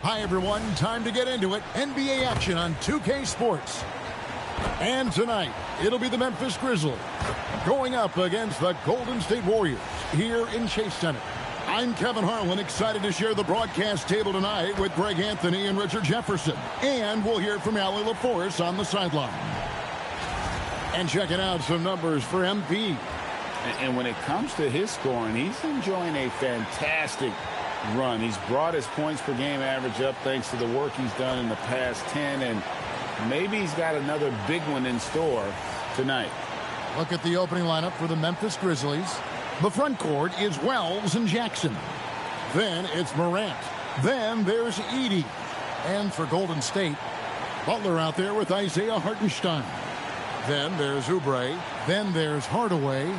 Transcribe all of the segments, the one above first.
Hi, everyone. Time to get into it. NBA action on 2K Sports. And tonight, it'll be the Memphis Grizzlies going up against the Golden State Warriors here in Chase Center. I'm Kevin Harlan, excited to share the broadcast table tonight with Greg Anthony and Richard Jefferson. And we'll hear from Allie LaForce on the sideline. And checking out some numbers for MP. And when it comes to his scoring, he's enjoying a fantastic run. He's brought his points per game average up thanks to the work he's done in the past 10, and maybe he's got another big one in store tonight. Look at the opening lineup for the Memphis Grizzlies. The front court is Wells and Jackson. Then it's Morant. Then there's Edey. And for Golden State, Butler out there with Isaiah Hartenstein. Then there's Oubre. Then there's Hardaway.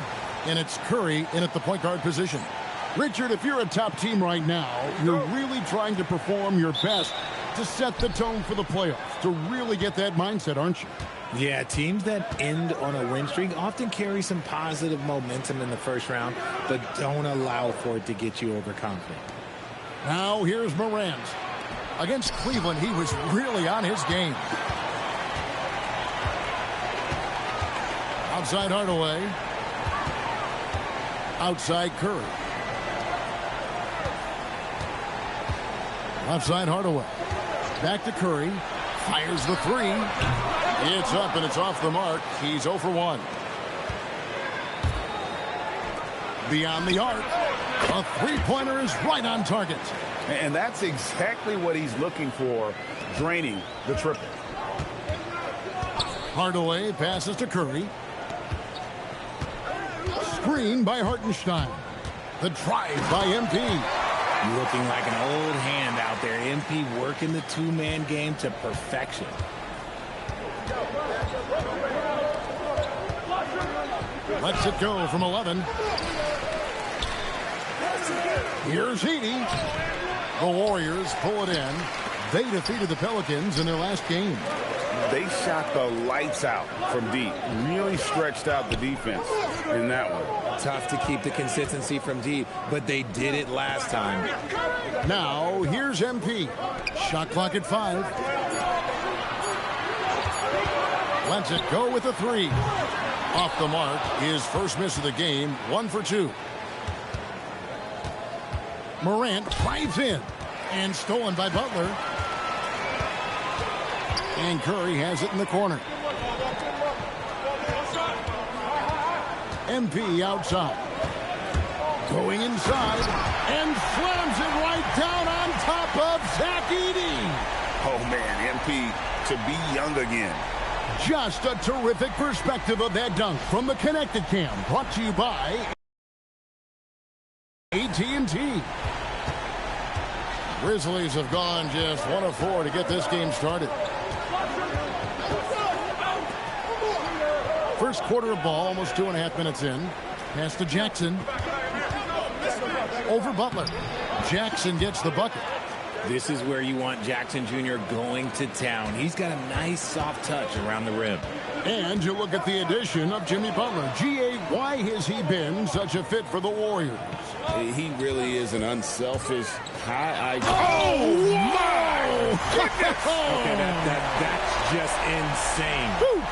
And it's Curry in at the point guard position. Richard, if you're a top team right now, you're really trying to perform your best to set the tone for the playoffs, to really get that mindset, aren't you? Yeah, teams that end on a win streak often carry some positive momentum in the first round, but don't allow for it to get you overconfident. Now here's Morant. Against Cleveland, he was really on his game. Outside Hardaway. Outside Curry. Outside Hardaway. Back to Curry. Fires the three. It's up and it's off the mark. He's 0 for 1. Beyond the arc. A three-pointer is right on target. And that's exactly what he's looking for, draining the triple. Hardaway passes to Curry. Screen by Hartenstein. The drive by MP. Looking like an old hand out there. MP working the two-man game to perfection. Lets it go from 11. Here's Edey. The Warriors pull it in. They defeated the Pelicans in their last game. They shot the lights out from deep. Really stretched out the defense in that one. Tough to keep the consistency from deep, but they did it last time. Now, here's MP. Shot clock at 5. Lets it go with a 3. Off the mark, his first miss of the game, 1 for 2. Morant drives in, and stolen by Butler. And Curry has it in the corner. MP outside. Going inside. And slams it right down on top of Zach Edey. Oh, man, MP to be young again. Just a terrific perspective of that dunk from the Connected Cam. Brought to you by AT&T. Grizzlies have gone just 1 of 4 to get this game started. First quarter of ball, almost 2.5 minutes in. Pass to Jackson. Over Butler. Jackson gets the bucket. This is where you want Jackson Jr. going to town. He's got a nice soft touch around the rim. And you look at the addition of Jimmy Butler. G.A., why has he been such a fit for the Warriors? He really is an unselfish, high IQ. Oh, my! Okay, that's just insane. Woo.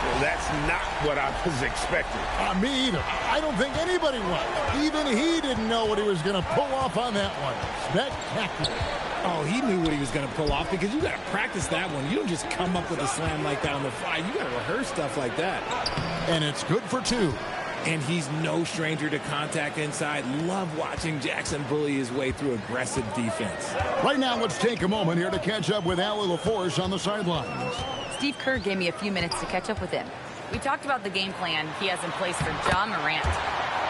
Well, that's not what I was expecting. Me either. I don't think anybody was. Even he didn't know what he was going to pull off on that one. Spectacular. Oh, he knew what he was going to pull off because you got to practice that one. You don't just come up with a slam like that on the fly. You got to rehearse stuff like that. And it's good for 2. And he's no stranger to contact inside. Love watching Jackson bully his way through aggressive defense. Right now, let's take a moment here to catch up with Allie LaForce on the sidelines. Steve Kerr gave me a few minutes to catch up with him. We talked about the game plan he has in place for John Morant.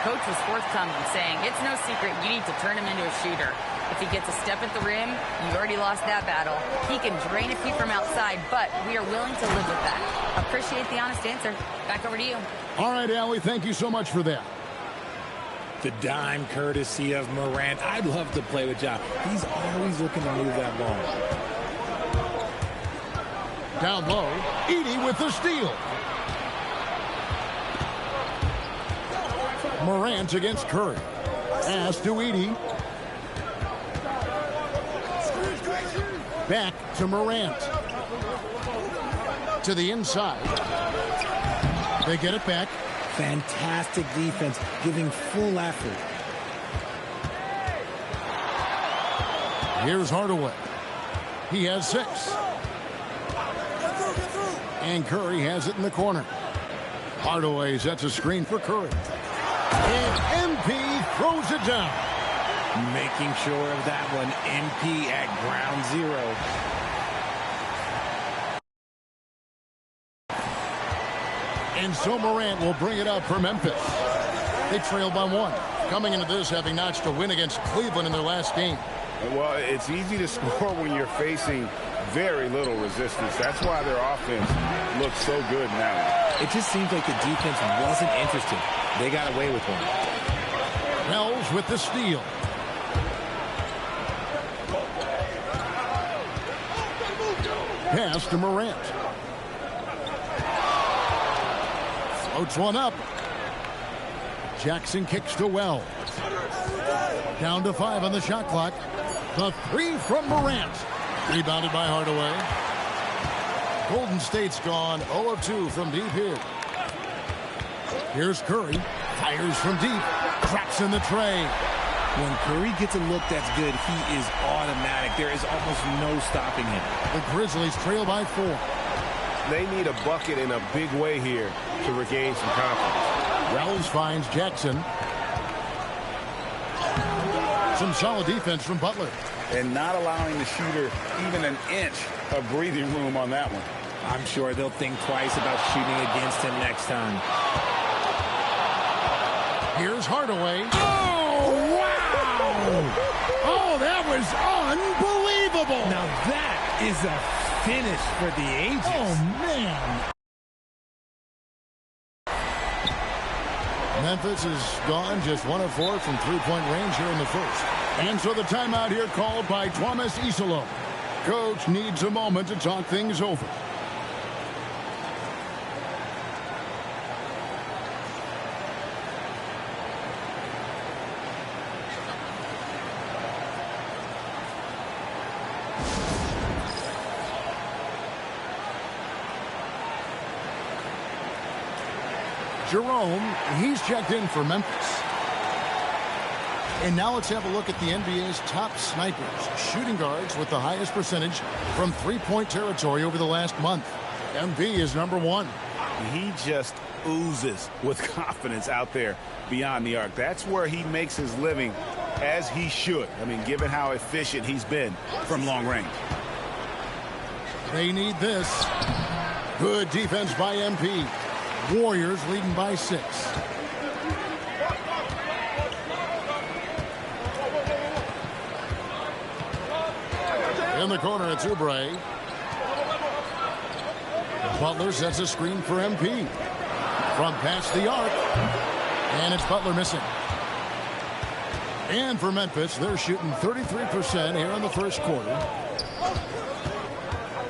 Coach was forthcoming, saying it's no secret you need to turn him into a shooter. If he gets a step at the rim, you've already lost that battle. He can drain a few from outside, but we are willing to live with that. Appreciate the honest answer. Back over to you. All right, Allie, thank you so much for that. The dime courtesy of Morant. I'd love to play with John. He's always looking to move that ball. Down low, Edey with the steal. Morant against Curry. Pass to Edey. Back to Morant. To the inside. They get it back. Fantastic defense, giving full effort. Here's Hardaway. He has 6. And Curry has it in the corner. Hardaway sets a screen for Curry. And MP throws it down. Making sure of that one. MP at ground zero. And so Morant will bring it up for Memphis. They trail by 1. Coming into this, having notched a win against Cleveland in their last game. Well, it's easy to score when you're facing very little resistance. That's why their offense looks so good now. It just seems like the defense wasn't interested. They got away with one. Wells with the steal. Pass to Morant. Floats one up. Jackson kicks to Wells. Down to 5 on the shot clock. The 3 from Morant. Rebounded by Hardaway. Golden State's gone 0 of 2 from deep here. Here's Curry. Fires from deep. Traps in the tray. When Curry gets a look that's good, he is automatic. There is almost no stopping him. The Grizzlies trail by 4. They need a bucket in a big way here to regain some confidence. Wells finds Jackson. Some solid defense from Butler. And not allowing the shooter even an inch of breathing room on that one. I'm sure they'll think twice about shooting against him next time. Here's Hardaway. Oh, wow! Oh, that was unbelievable! Now that is a finish for the ages. Oh, man! Memphis is gone just 1 of 4 from three-point range here in the first. And so the timeout here called by Thomas Isolo. Coach needs a moment to talk things over. Jerome, he's checked in for Memphis. And now let's have a look at the NBA's top snipers, shooting guards with the highest percentage from three-point territory over the last month. MB is number 1. He just oozes with confidence out there beyond the arc. That's where he makes his living, as he should. I mean, given how efficient he's been from long range. They need this. Good defense by MP. Warriors leading by 6. In the corner, it's Oubre. Butler sets a screen for MP. From past the arc. And it's Butler missing. And for Memphis, they're shooting 33% here in the first quarter.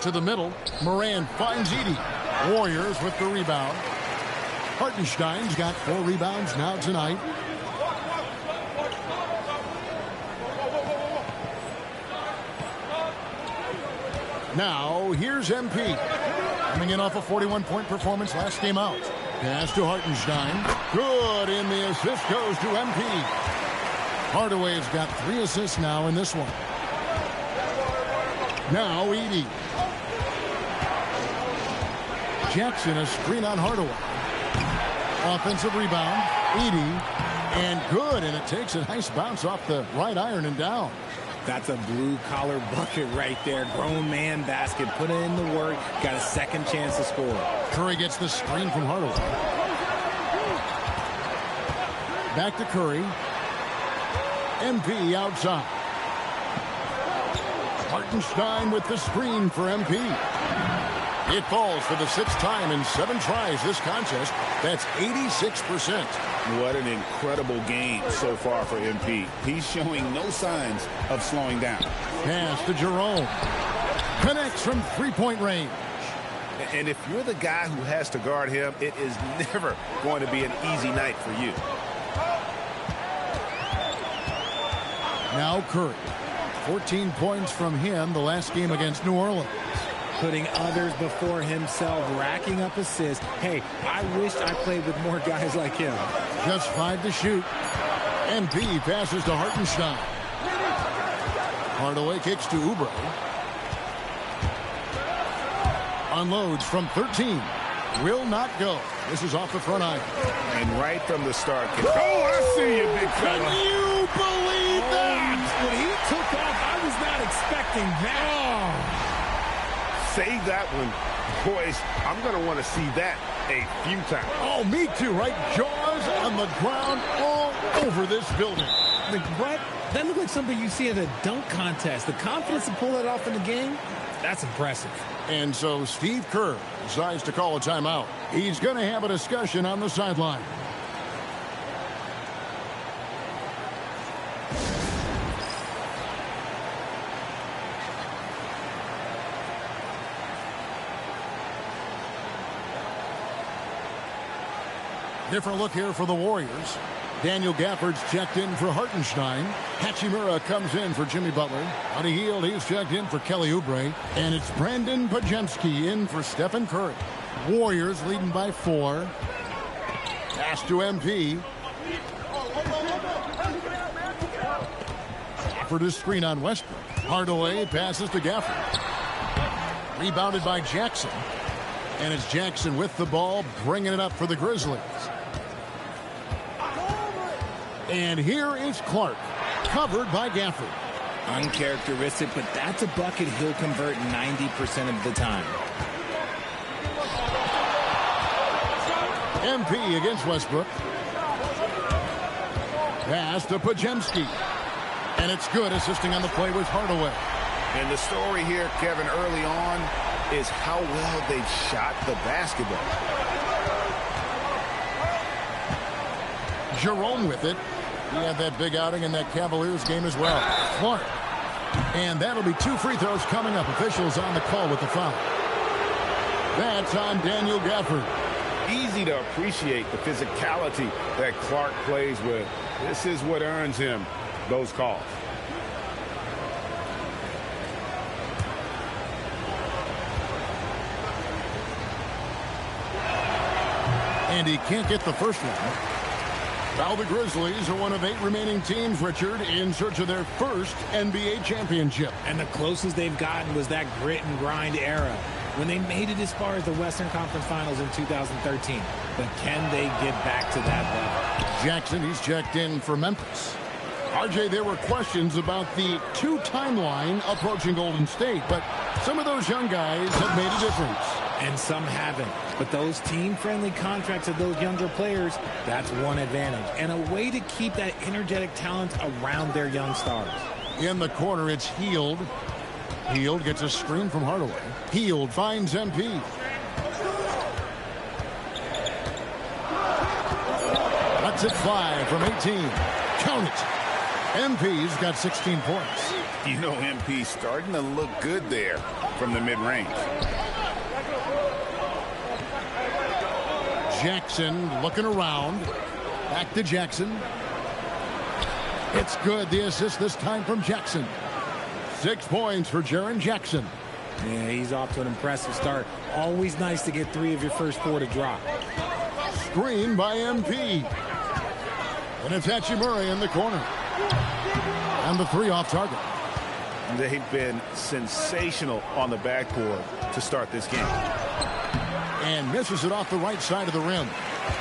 To the middle, Moran finds Edie. Warriors with the rebound. Hartenstein's got 4 rebounds now tonight. Now, here's MP. Coming in off a 41-point performance last game out. Pass to Hartenstein. Good, and the assist goes to MP. Hardaway's got 3 assists now in this one. Now, Edie. Jackson, a screen on Hardaway. Offensive rebound. Edie. And good, and it takes a nice bounce off the right iron and down. That's a blue-collar bucket right there. Grown man basket. Put in the work. Got a second chance to score. Curry gets the screen from Hardaway. Back to Curry. MP outside. Hartenstein with the screen for MP. It falls for the 6th time in 7 tries this contest. That's 86%. What an incredible game so far for MP. He's showing no signs of slowing down. Pass to Jerome. Connects from three-point range. And if you're the guy who has to guard him, it is never going to be an easy night for you. Now Curry. 14 points from him the last game against New Orleans. Putting others before himself, racking up assists. Hey, I wish I played with more guys like him. Just 5 to shoot. MP passes to Hartenstein. Hardaway kicks to Oubre. Unloads from 13. Will not go. This is off the front iron. And right from the start. Oh, I see you, big fella. Can you believe that? When he took off, I was not expecting that. Save that one. Boys, I'm going to want to see that a few times. Oh, me too, right? Jaws on the ground all over this building. What? That looked like something you see at a dunk contest. The confidence to pull that off in the game, that's impressive. And so Steve Kerr decides to call a timeout. He's going to have a discussion on the sideline. Different look here for the Warriors. Daniel Gafford's checked in for Hartenstein. Hachimura comes in for Jimmy Butler. On a heel, he's checked in for Kelly Oubre. And it's Brandon Pajemski in for Stephen Curry. Warriors leading by 4. Pass to MP. Gafford is screen on Westbrook. Hardaway passes to Gafford. Rebounded by Jackson. And it's Jackson with the ball, bringing it up for the Grizzlies. And here is Clark, covered by Gafford. Uncharacteristic, but that's a bucket he'll convert 90% of the time. MP against Westbrook. Pass to Pajemski. And it's good, assisting on the play with Hardaway. And the story here, Kevin, early on is how well they've shot the basketball. Jerome with it. He had that big outing in that Cavaliers game as well. Clark. And that'll be 2 free throws coming up. Officials on the call with the foul. That's on Daniel Gafford. Easy to appreciate the physicality that Clark plays with. This is what earns him those calls. And he can't get the first one. Now the Grizzlies are one of 8 remaining teams, Richard, in search of their first NBA championship. And the closest they've gotten was that grit and grind era when they made it as far as the Western Conference Finals in 2013. But can they get back to that level? Jackson, he's checked in for Memphis. RJ, there were questions about the 2 timeline approaching Golden State, but some of those young guys have made a difference. And some haven't. But those team-friendly contracts of those younger players, that's one advantage. And a way to keep that energetic talent around their young stars. In the corner, it's Hield. Hield gets a screen from Hardaway. Hield finds MP. Lets it fly from 18. Count it. MP's got 16 points. You know, MP's starting to look good there from the mid-range. Jackson looking around. Back to Jackson. It's good. The assist this time from Jackson. 6 points for Jaren Jackson. Yeah, he's off to an impressive start. Always nice to get 3 of your first 4 to drop. Screen by MP. And it's Hachimura in the corner. And the 3 off target. They've been sensational on the backboard to start this game. And misses it off the right side of the rim.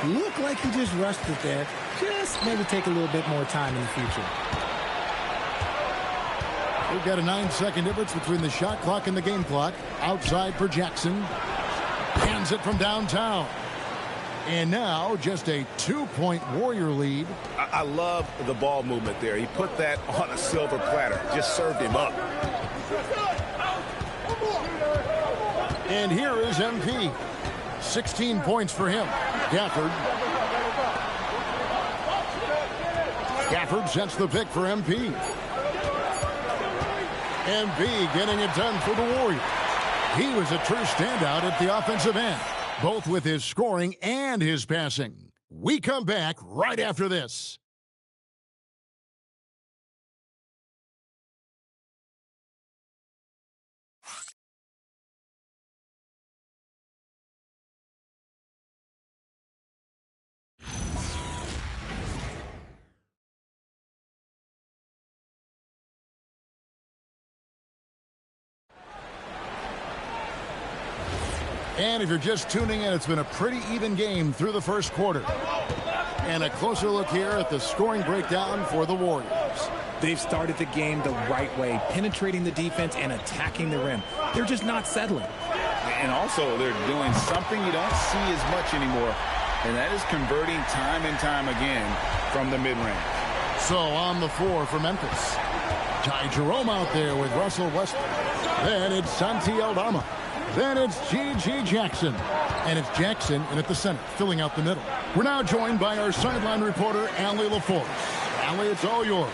Looked like he just rushed it there. Just maybe take a little bit more time in the future. We've got a 9-second difference between the shot clock and the game clock. Outside for Jackson. Hands it from downtown. And now just a 2-point Warrior lead. I love the ball movement there. He put that on a silver platter. Just served him up. And here is MP. 16 points for him. Gafford. Gafford sets the pick for MP. MP getting it done for the Warriors. He was a true standout at the offensive end, both with his scoring and his passing. We come back right after this. And if you're just tuning in, it's been a pretty even game through the first quarter. And a closer look here at the scoring breakdown for the Warriors. They've started the game the right way, penetrating the defense and attacking the rim. They're just not settling. And also, they're doing something you don't see as much anymore, and that is converting time and time again from the mid-range. So on the floor for Memphis, Ty Jerome out there with Russell Westbrook. Then it's Santi Aldama. Then it's G.G. Jackson. And it's Jackson in at the center, filling out the middle. We're now joined by our sideline reporter, Allie LaForce. Allie, it's all yours.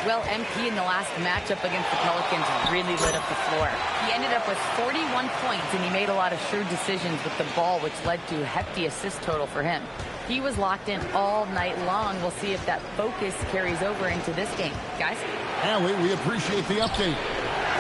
Well, MP in the last matchup against the Pelicans really lit up the floor. He ended up with 41 points, and he made a lot of shrewd decisions with the ball, which led to a hefty assist total for him. He was locked in all night long. We'll see if that focus carries over into this game. Guys? Allie, we appreciate the update.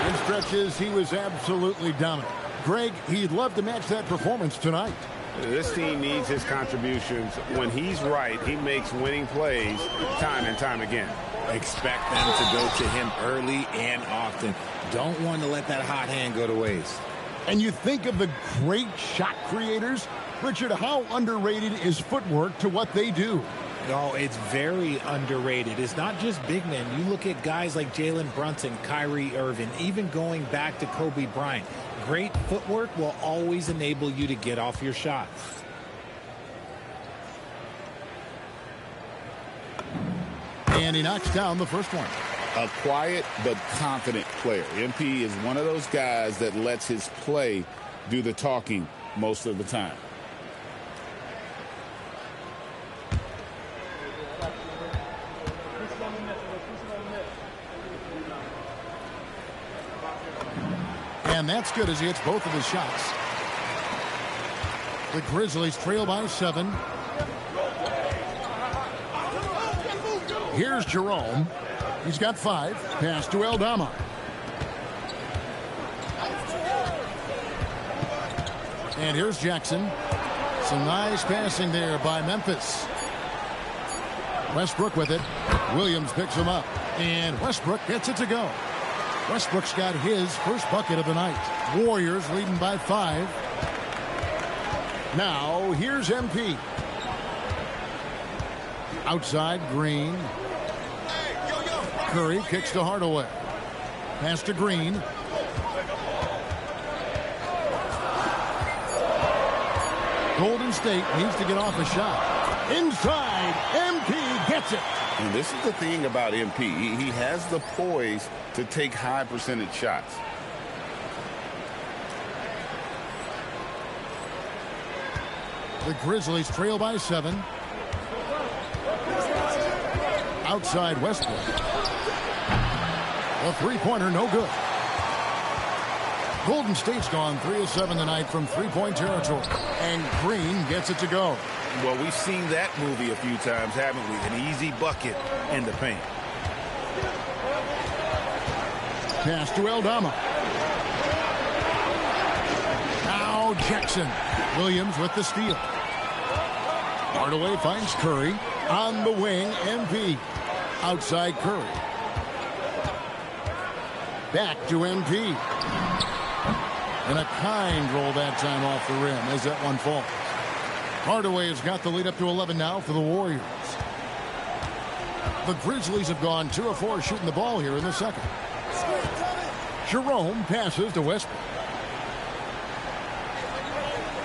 In stretches, he was absolutely dominant. Greg, he'd love to match that performance tonight. This team needs his contributions. When he's right, he makes winning plays time and time again. Expect them to go to him early and often. Don't want to let that hot hand go to waste. And you think of the great shot creators. Richard, how underrated is footwork to what they do? No, it's very underrated. It's not just big men. You look at guys like Jalen Brunson, Kyrie Irving, even going back to Kobe Bryant. Great footwork will always enable you to get off your shot. And he knocks down the first one. A quiet but confident player. MP is one of those guys that lets his play do the talking most of the time. And that's good as he hits both of his shots. The Grizzlies trail by 7. Here's Jerome. He's got 5. Pass to Aldama. And here's Jackson. Some nice passing there by Memphis. Westbrook with it. Williams picks him up. And Westbrook gets it to go. Westbrook's got his first bucket of the night. Warriors leading by 5. Now, here's MP. Outside, Green. Curry kicks to Hardaway. Pass to Green. Golden State needs to get off a shot. Inside, MP gets it. And this is the thing about MP. He has the poise to take high percentage shots. The Grizzlies trail by 7. Outside Westbrook. A three-pointer, no good. Golden State's gone 3 of 7 tonight from three-point territory. And Green gets it to go. Well, we've seen that movie a few times, haven't we? An easy bucket in the paint. Pass to Aldama. Now Jackson. Williams with the steal. Hardaway finds Curry. On the wing, MP. Outside Curry. Back to MP. And a kind roll that time off the rim as that one falls. Hardaway has got the lead up to 11 now for the Warriors. The Grizzlies have gone 2 of 4 shooting the ball here in the second. Jerome passes to Westbrook.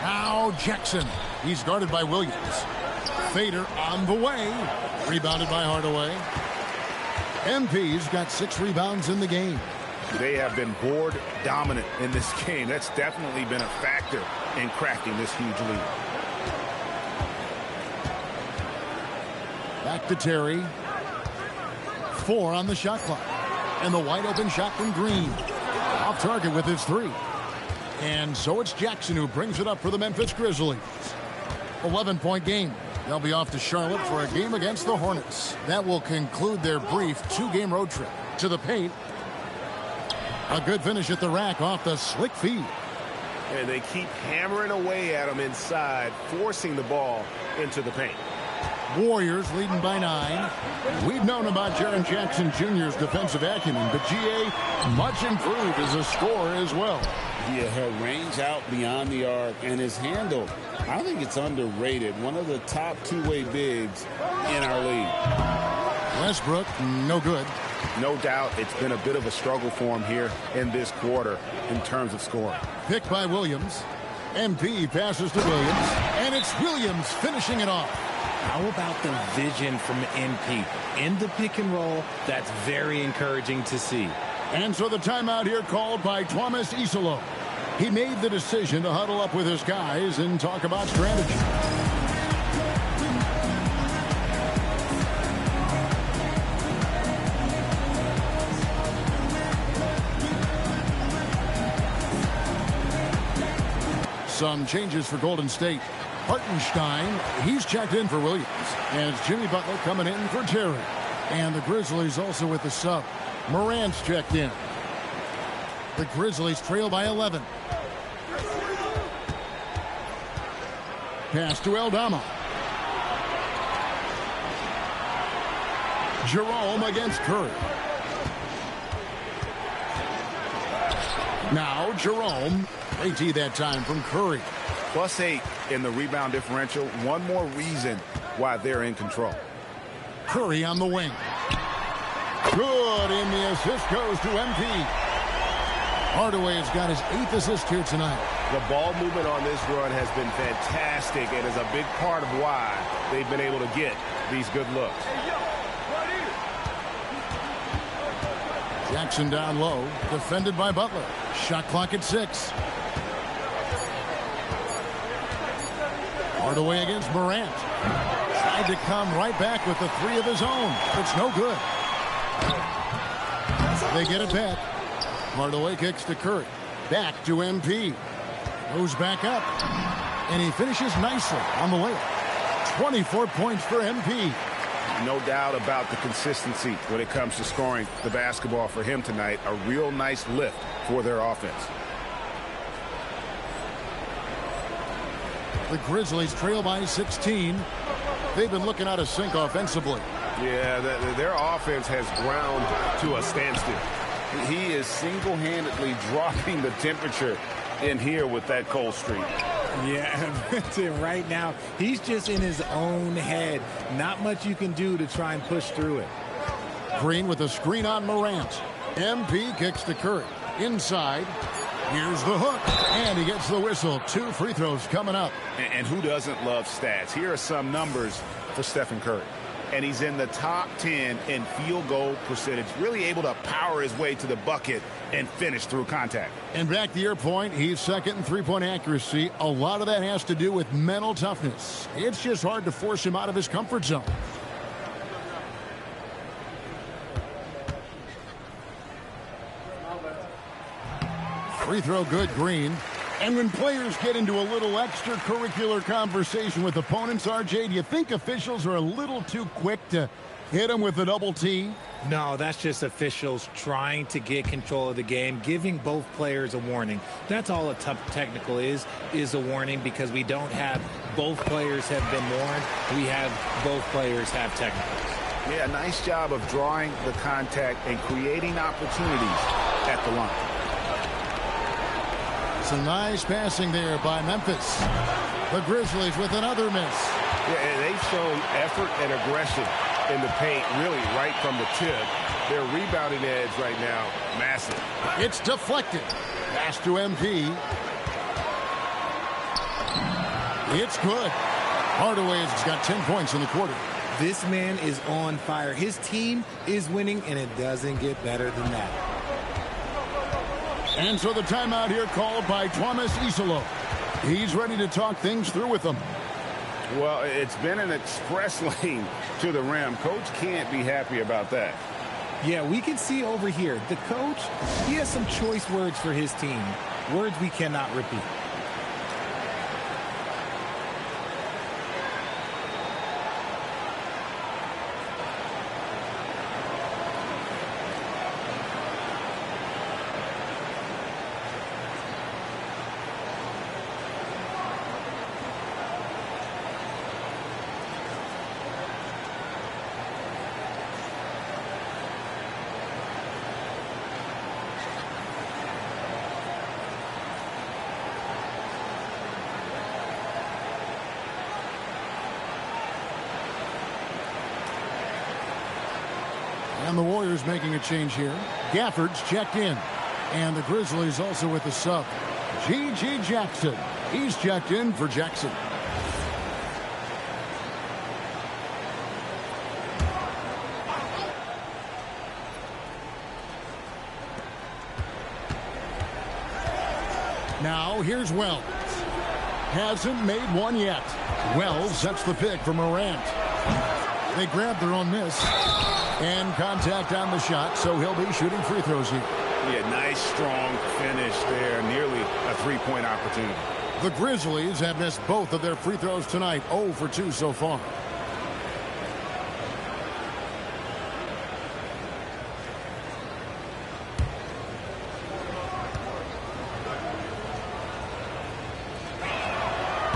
Now Jackson. He's guarded by Williams. Fader on the way. Rebounded by Hardaway. MP's got 6 rebounds in the game. They have been board dominant in this game. That's definitely been a factor in cracking this huge lead. Back to Terry. 4 on the shot clock. And the wide open shot from Green. Off target with his 3. And so it's Jackson who brings it up for the Memphis Grizzlies. 11-point game. They'll be off to Charlotte for a game against the Hornets. That will conclude their brief 2-game road trip. To the paint. A good finish at the rack off the slick feed. And they keep hammering away at him inside, forcing the ball into the paint. Warriors leading by 9. We've known about Jaren Jackson Jr.'s defensive acumen, but G.A. much improved as a scorer as well. Yeah, her range out beyond the arc and his handle, I think it's underrated. One of the top two-way bigs in our league. Westbrook, no good. No doubt it's been a bit of a struggle for him here in this quarter in terms of scoring. Picked by Williams. MP passes to Williams, and it's Williams finishing it off. How about the vision from MP? In the pick and roll, that's very encouraging to see. And so the timeout here called by Thomas Isolo. He made the decision to huddle up with his guys and talk about strategy. Some changes for Golden State. Hartenstein, he's checked in for Williams. And it's Jimmy Butler coming in for Terry. And the Grizzlies also with the sub. Morant's checked in. The Grizzlies trail by 11. Pass to Aldama. Jerome against Curry. Now Jerome. AT that time from Curry. +8 in the rebound differential. One more reason why they're in control. Curry on the wing. Good, and the assist goes to MP. Hardaway has got his 8th assist here tonight. The ball movement on this run has been fantastic and is a big part of why they've been able to get these good looks. Jackson down low, defended by Butler. Shot clock at 6. Hardaway against Morant. Tried to come right back with the 3 of his own. It's no good. They get it back. Hardaway kicks to Curry. Back to MP. Goes back up. And he finishes nicely on the layup. 24 points for MP. No doubt about the consistency when it comes to scoring the basketball for him tonight. A real nice lift for their offense. The Grizzlies trail by 16. They've been looking out of sync offensively. Yeah, their offense has ground to a standstill. He is single-handedly dropping the temperature in here with that cold streak. Yeah, right now, he's just in his own head. Not much you can do to try and push through it. Green with a screen on Morant. MP kicks to Curry. Inside. Here's the hook. And he gets the whistle. 2 free throws coming up. And who doesn't love stats? Here are some numbers for Stephen Curry. And he's in the top 10 in field goal percentage. Really able to power his way to the bucket and finish through contact. And back to your point, he's second in three-point accuracy. A lot of that has to do with mental toughness. It's just hard to force him out of his comfort zone. Free throw good, Green. And when players get into a little extracurricular conversation with opponents, RJ, do you think officials are a little too quick to hit them with a double T? No, that's just officials trying to get control of the game, giving both players a warning. That's all a tough technical is a warning, because we don't have both players have been warned. We have both players have technicals. Yeah, nice job of drawing the contact and creating opportunities at the line. Some nice passing there by Memphis. The Grizzlies with another miss. Yeah, they've shown effort and aggression in the paint, really right from the tip. Their rebounding edge right now, massive. It's deflected. Pass to MP. It's good. Hardaway's got 10 points in the quarter. This man is on fire. His team is winning, and it doesn't get better than that. And so the timeout here called by Thomas Isolo. He's ready to talk things through with them. Well, it's been an express lane to the rim. Coach can't be happy about that. Yeah, we can see over here, the coach, he has some choice words for his team. Words we cannot repeat. And the Warriors making a change here. Gafford's checked in. And the Grizzlies also with the sub. G.G. Jackson. He's checked in for Jackson. Now here's Wells. Hasn't made one yet. Wells sets the pick for Morant. They grab their own miss. And contact on the shot, so he'll be shooting free throws here. Yeah, nice, strong finish there. Nearly a three-point opportunity. The Grizzlies have missed both of their free throws tonight. 0 for 2 so far.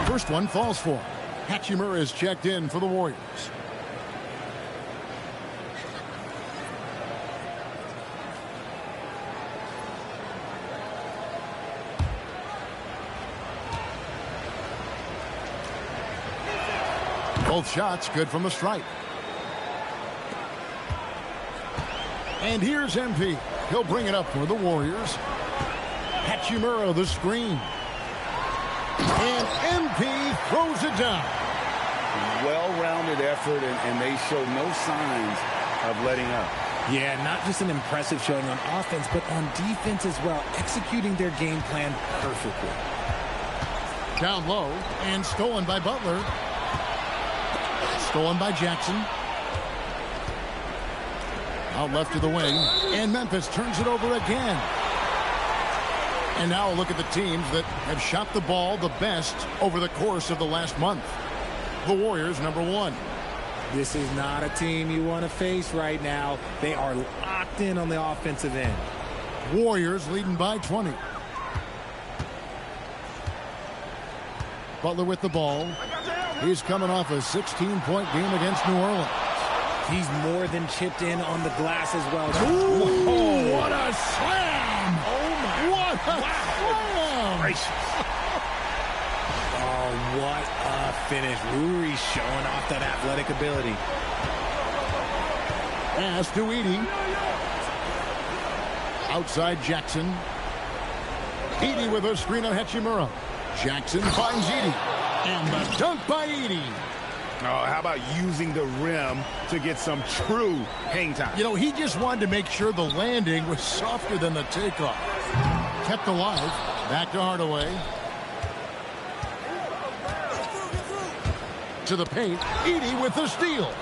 First one falls for him. Hachimura is checked in for the Warriors. Both shots good from the stripe. And here's MP. He'll bring it up for the Warriors. Hachimura the screen. And MP throws it down. Well-rounded effort, and they show no signs of letting up. Yeah, not just an impressive showing on offense, but on defense as well, executing their game plan perfectly. Down low, and stolen by Butler. Stolen by Jackson. Out left to the wing, and Memphis turns it over again. And now a look at the teams that have shot the ball the best over the course of the last month. The Warriors, number 1. This is not a team you want to face right now. They are locked in on the offensive end. Warriors leading by 20. Butler with the ball. He's coming off a 16-point game against New Orleans. He's more than chipped in on the glass as well. Ooh, what a slam! Oh, my. What a slam! Gracious. Oh, what a finish. Ruri showing off that athletic ability. Pass to Edey. Outside Jackson. Edey with a screen on Hachimura. Jackson finds Edey. And the dunk by Edey. Oh, how about using the rim to get some true hang time? You know, he just wanted to make sure the landing was softer than the takeoff. Kept alive. Back to Hardaway. To the paint. Edey with the steal.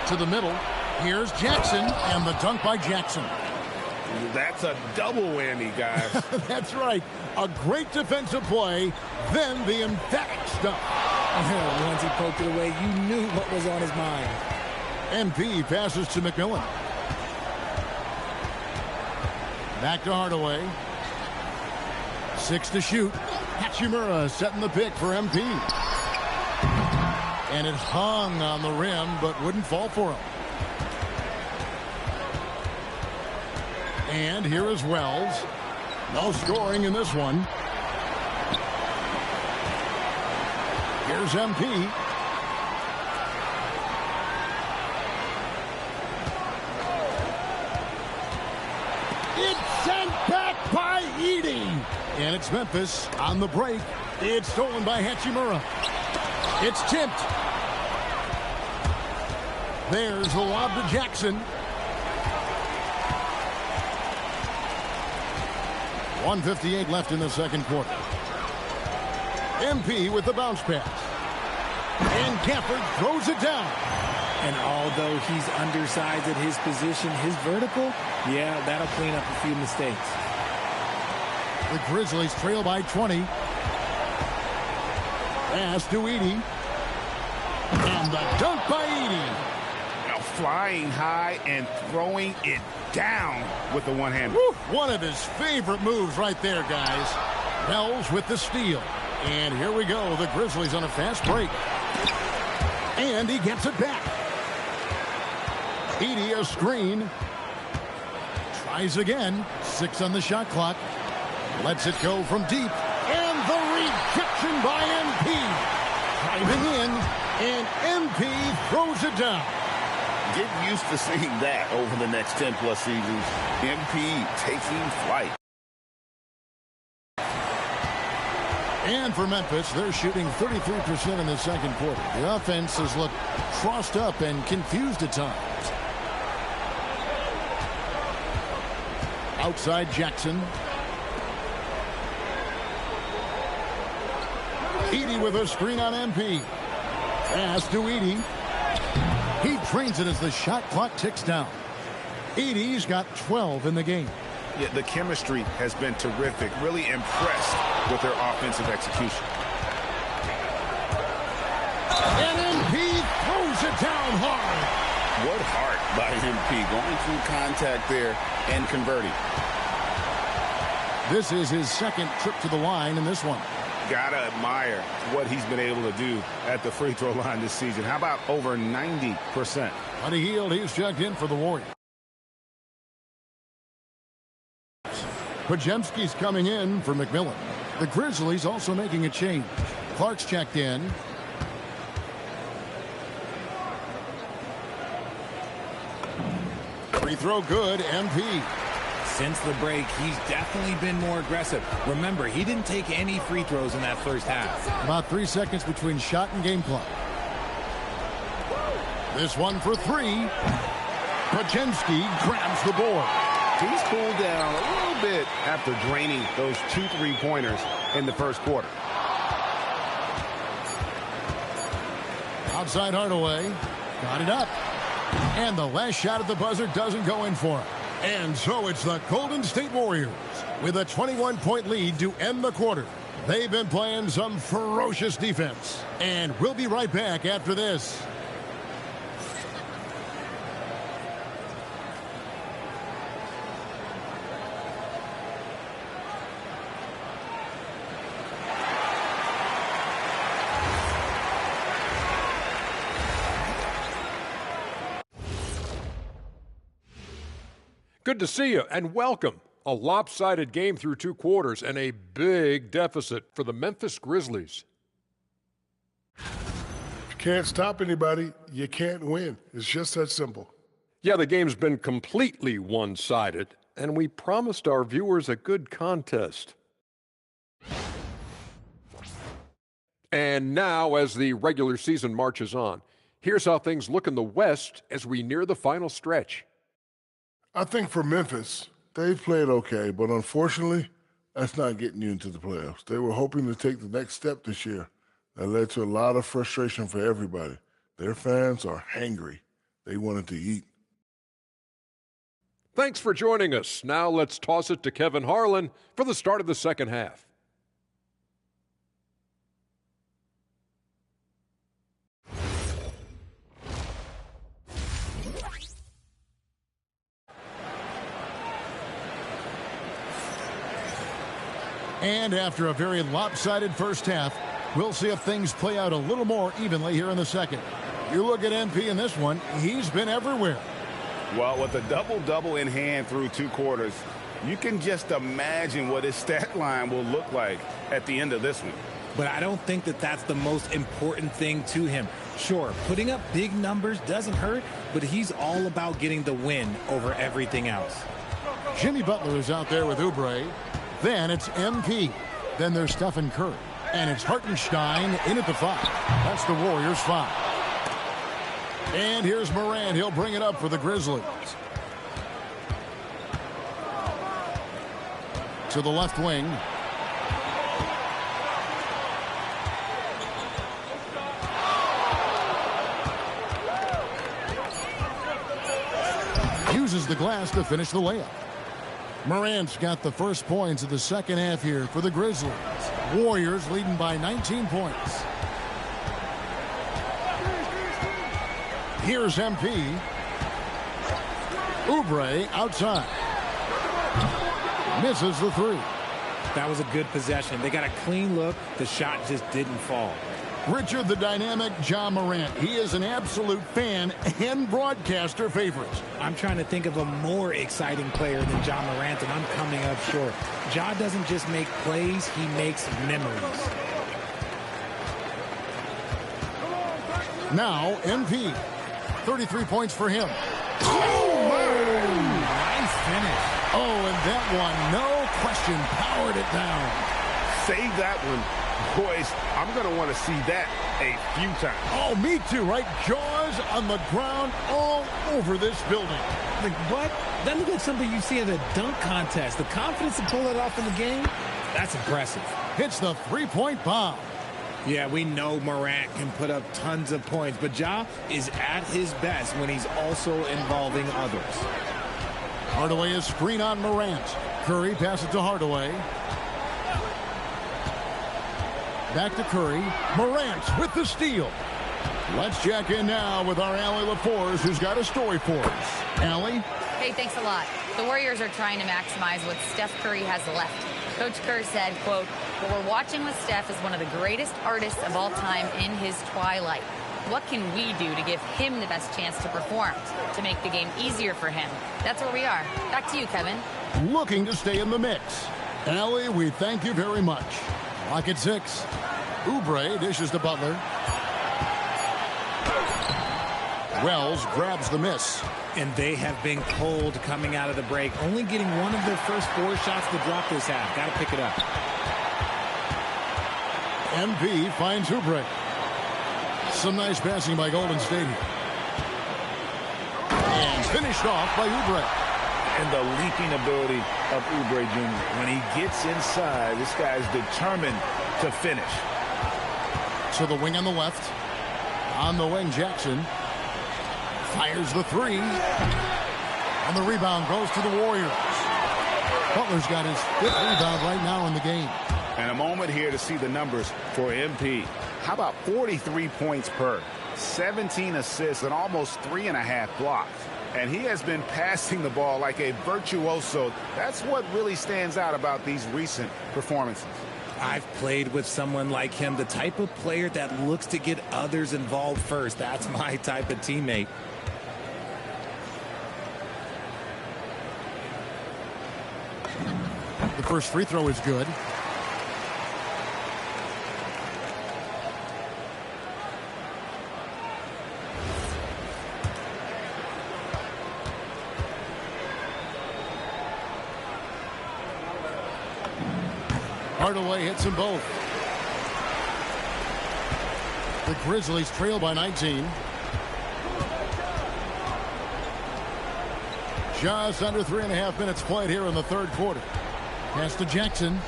To the middle. Here's Jackson. And the dunk by Jackson. That's a double whammy, guys. That's right. A great defensive play, then the emphatic stuff. Once he poked it away, you knew what was on his mind. MP passes to McMillan. Back to Hardaway. 6 to shoot. Hachimura setting the pick for MP. And it hung on the rim, but wouldn't fall for him. And here is Wells. No scoring in this one. Here's MP. It's sent back by Edey. And it's Memphis on the break. It's stolen by Hachimura. It's tipped. There's the lob to Jackson. 1:58 left in the second quarter. MP with the bounce pass. And Gafford throws it down. And although he's undersized at his position, his vertical, yeah, that'll clean up a few mistakes. The Grizzlies trail by 20. Pass to Edey. And the dunk by Edey. Now flying high and throwing it down with the one hand. One of his favorite moves right there, guys. Wells with the steal. And here we go. The Grizzlies on a fast break. And he gets it back. Edey a screen. Tries again. 6 on the shot clock. Lets it go from deep. And the rejection by MP. Driving in. And MP throws it down. Get used to seeing that over the next 10-plus seasons. MP taking flight. And for Memphis, they're shooting 33% in the second quarter. The offense has looked crossed up and confused at times. Outside Jackson. Edey with a screen on MP. Pass to Edey. He trains it as the shot clock ticks down. Edey's got 12 in the game. Yeah, the chemistry has been terrific. Really impressed with their offensive execution. And MP throws it down hard. What heart by MP, going through contact there and converting. This is his second trip to the line in this one. Gotta admire what he's been able to do at the free throw line this season. How about over 90%? On a Hield, he's checked in for the Warriors. Podziemski's coming in for McMillan. The Grizzlies also making a change. Clark's checked in. Free throw good, MP. Since the break, he's definitely been more aggressive. Remember, he didn't take any free throws in that first half. About 3 seconds between shot and game clock. This one for three. Podziemski grabs the board. He's cooled down a little bit after draining those 2 3-pointers in the first quarter. Outside Hardaway. Got it up. And the last shot at the buzzer doesn't go in for him. And so it's the Golden State Warriors with a 21-point lead to end the quarter. They've been playing some ferocious defense. And we'll be right back after this. Good to see you, and welcome. A lopsided game through 2 quarters and a big deficit for the Memphis Grizzlies. You can't stop anybody, you can't win. It's just that simple. Yeah, the game's been completely one-sided, and we promised our viewers a good contest. And now, as the regular season marches on, here's how things look in the West as we near the final stretch. I think for Memphis, they've played okay, but unfortunately, that's not getting you into the playoffs. They were hoping to take the next step this year. That led to a lot of frustration for everybody. Their fans are hangry. They wanted to eat. Thanks for joining us. Now let's toss it to Kevin Harlan for the start of the second half. And after a very lopsided first half, we'll see if things play out a little more evenly here in the second. You look at MP in this one, he's been everywhere. Well, with a double-double in hand through 2 quarters, you can just imagine what his stat line will look like at the end of this one. But I don't think that that's the most important thing to him. Sure, putting up big numbers doesn't hurt, but he's all about getting the win over everything else. Jimmy Butler is out there with Oubre. Then it's MP. Then there's Stephen Curry. And it's Hartenstein in at the 5. That's the Warriors' 5. And here's Morant. He'll bring it up for the Grizzlies. To the left wing. Uses the glass to finish the layup. Morant's got the first points of the second half here for the Grizzlies. Warriors leading by 19 points. Here's MP. Oubre outside. Misses the 3. That was a good possession. They got a clean look. The shot just didn't fall. Richard the dynamic Ja Morant. He is an absolute fan and broadcaster favorite. I'm trying to think of a more exciting player than Ja Morant, and I'm coming up short. Ja doesn't just make plays, he makes memories. Now MP. 33 points for him. Nice finish. Oh, and that one, no question, powered it down. Save that one. Boys, I'm going to want to see that a few times. Oh, me too, right? Jaws on the ground all over this building. Like, what? That looks like something you see in a dunk contest. The confidence to pull it off in the game, that's impressive. Hits the three-point bomb. Yeah, we know Morant can put up tons of points, but Ja is at his best when he's also involving others. Hardaway is screen on Morant. Curry passes to Hardaway. Back to Curry. Morant with the steal. Let's check in now with our Allie LaForce, who's got a story for us. Allie? Hey, thanks a lot. The Warriors are trying to maximize what Steph Curry has left. Coach Kerr said, quote, "What we're watching with Steph is one of the greatest artists of all time in his twilight. What can we do to give him the best chance to perform, to make the game easier for him?" That's where we are. Back to you, Kevin. Looking to stay in the mix. Allie, we thank you very much. Clock at 6. Oubre dishes to Butler. Wells grabs the miss. And they have been cold coming out of the break, only getting one of their first 4 shots to drop this half. Got to pick it up. MP finds Oubre. Some nice passing by Golden State. And finished off by Oubre. And the leaping ability of Oubre Jr. When he gets inside, this guy's determined to finish. To the wing on the left. On the wing, Jackson fires the 3. And the rebound goes to the Warriors. Butler's got his 5th rebound right now in the game. And a moment here to see the numbers for MP. How about 43 points per, 17 assists, and almost 3.5 blocks. And he has been passing the ball like a virtuoso. That's what really stands out about these recent performances. I've played with someone like him, the type of player that looks to get others involved first. That's my type of teammate. The first free throw is good. Hardaway hits them both. The Grizzlies trail by 19. Just under 3.5 minutes played here in the third quarter. Pass to Jackson.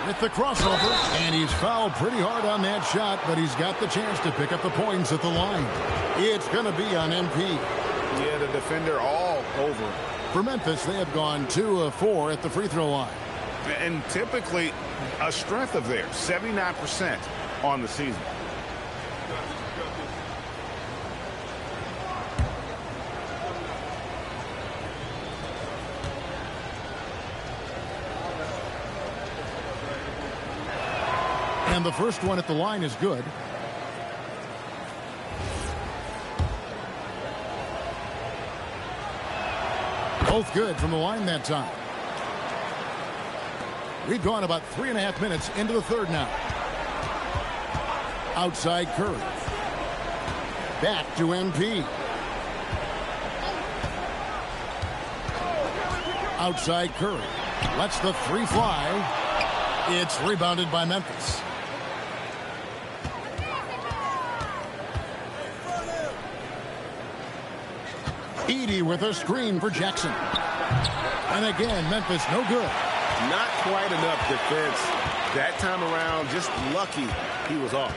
With the crossover, and he's fouled pretty hard on that shot, but he's got the chance to pick up the points at the line. It's going to be on MP. Yeah, the defender all over. For Memphis, they have gone 2 of 4 at the free throw line. And typically a strength of theirs, 79% on the season. And the first one at the line is good. Both good from the line that time. We've gone about 3.5 minutes into the third now. Outside Curry. Back to MP. Outside Curry. Lets the 3 fly. It's rebounded by Memphis. Edey with a screen for Jackson. And again, Memphis no good. Not quite enough defense. That time around, just lucky he was off.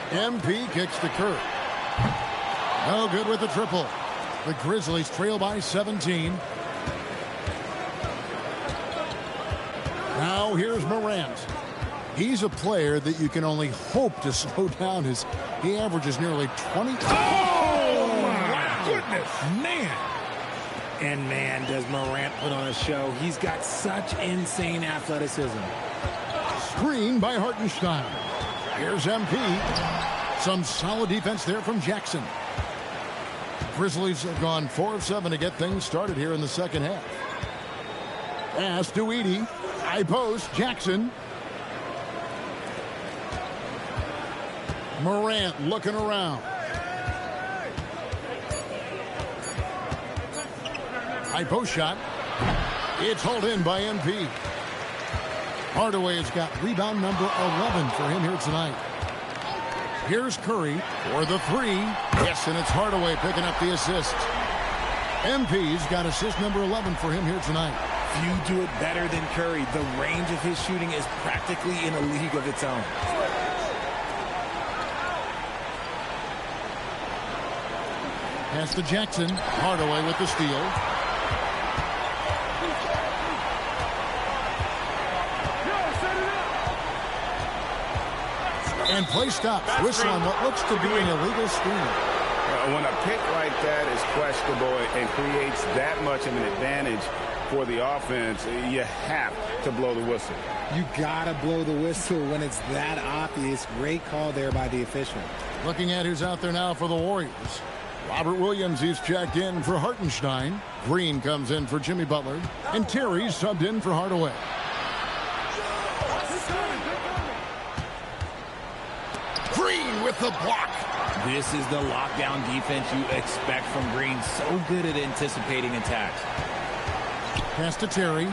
MP kicks to Curry. No good with the triple. The Grizzlies trail by 17. Now here's Morant. He's a player that you can only hope to slow down as he averages nearly 20. Oh, my goodness, man. And man, does Morant put on a show. He's got such insane athleticism. Screen by Hartenstein. Here's MP. Some solid defense there from Jackson. Grizzlies have gone 4 of 7 to get things started here in the second half. Pass to Edey. High post, Jackson. Morant looking around. High post shot. It's hauled in by MP. Hardaway has got rebound number 11 for him here tonight. Here's Curry for the three. Yes, and it's Hardaway picking up the assist. MP's got assist number 11 for him here tonight. Few do it better than Curry. The range of his shooting is practically in a league of its own. Pass to Jackson. Hardaway with the steal. And play stops. Whistle on what looks to be an illegal screen. When a pick like that is questionable and creates that much of an advantage for the offense, you have to blow the whistle. You gotta blow the whistle when it's that obvious. Great call there by the official. Looking at who's out there now for the Warriors. Robert Williams, he's checked in for Hartenstein. Green comes in for Jimmy Butler. And Terry's subbed in for Hardaway. Green with the block. This is the lockdown defense you expect from Green. So good at anticipating attacks. Pass to Terry.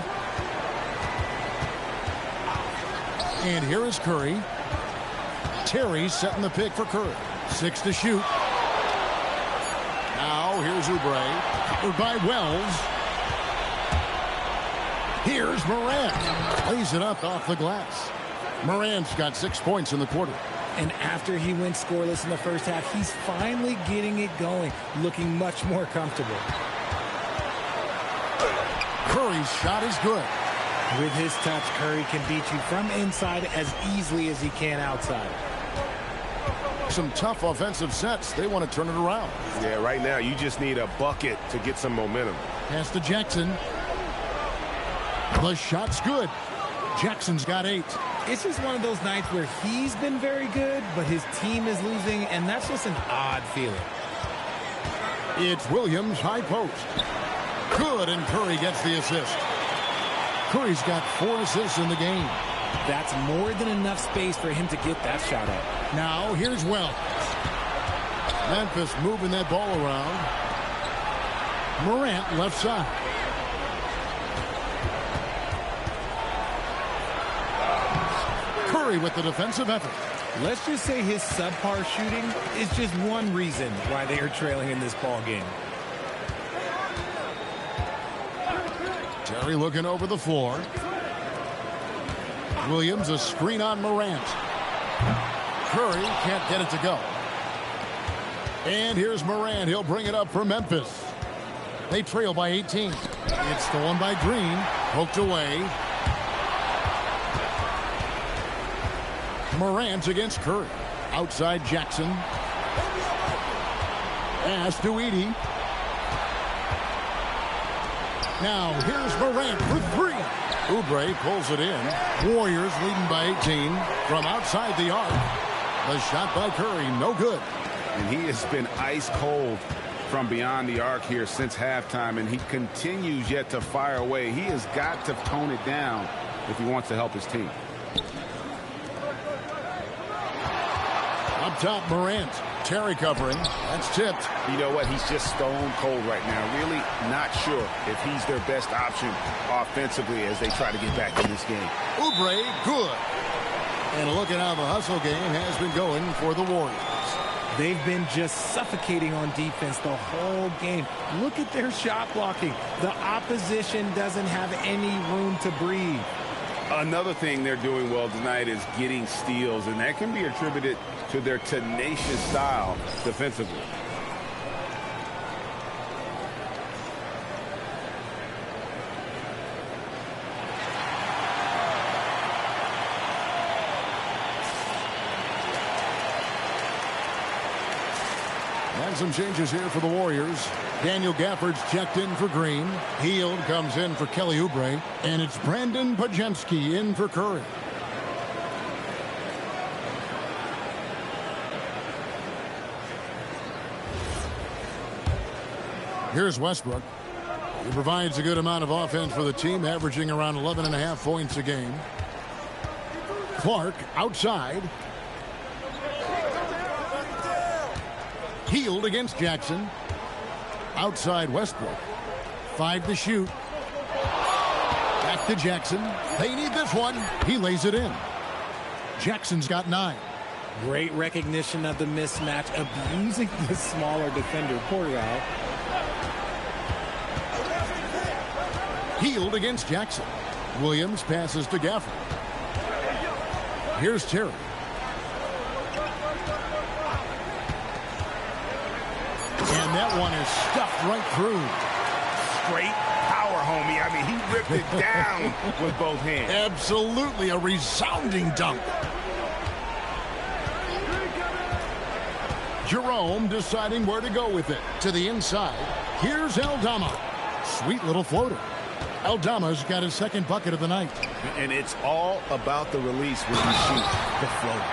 And here is Curry. Terry setting the pick for Curry. 6 to shoot. Now here's Oubre. Covered by Wells. Here's Morant. Plays it up off the glass. Morant's got 6 points in the quarter. And after he went scoreless in the first half, he's finally getting it going, looking much more comfortable. Curry's shot is good. With his touch, Curry can beat you from inside as easily as he can outside. Some tough offensive sets. They want to turn it around. Yeah, right now you just need a bucket to get some momentum. Pass to Jackson. The shot's good. Jackson's got 8. It's just one of those nights where he's been very good, but his team is losing, and that's just an odd feeling. It's Williams, high post. Good, and Curry gets the assist. Curry's got 4 assists in the game. That's more than enough space for him to get that shot up. Now, here's Wells. Memphis moving that ball around. Morant left side. Curry with the defensive effort. Let's just say his subpar shooting is just one reason why they are trailing in this ball game. Terry looking over the floor. Williams, a screen on Morant. Curry can't get it to go. And here's Morant. He'll bring it up for Memphis. They trail by 18. It's stolen by Green. Poked away. Morant against Curry. Outside Jackson. Pass to Edey. Now here's Morant for 3. Oubre pulls it in. Warriors leading by 18 from outside the arc. The shot by Curry, no good. And he has been ice cold from beyond the arc here since halftime, and he continues yet to fire away. He has got to tone it down if he wants to help his team. Up top, Morant. Terry covering. That's tipped. You know what? He's just stone cold right now. Really not sure if he's their best option offensively as they try to get back in this game. Oubre, good. And a look at how the hustle game has been going for the Warriors. They've been just suffocating on defense the whole game. Look at their shot blocking. The opposition doesn't have any room to breathe. Another thing they're doing well tonight is getting steals, and that can be attributed to their tenacious style defensively. And some changes here for the Warriors. Daniel Gafford's checked in for Green. Hield comes in for Kelly Oubre. And it's Brandon Pajemski in for Curry. Here's Westbrook. He provides a good amount of offense for the team, averaging around 11.5 points a game. Clark outside. Healed against Jackson. Outside Westbrook. 5 to shoot. Back to Jackson. They need this one. He lays it in. Jackson's got 9. Great recognition of the mismatch, abusing the smaller defender, Porter. Healed against Jackson. Williams passes to Gafford. Here's Terry. And that one is stuffed right through. Straight power, homie. I mean, he ripped it down with both hands. Absolutely a resounding dunk. Jerome deciding where to go with it. To the inside. Here's Aldama. Sweet little floater. Aldama's got his second bucket of the night. And it's all about the release when you shoot the floater.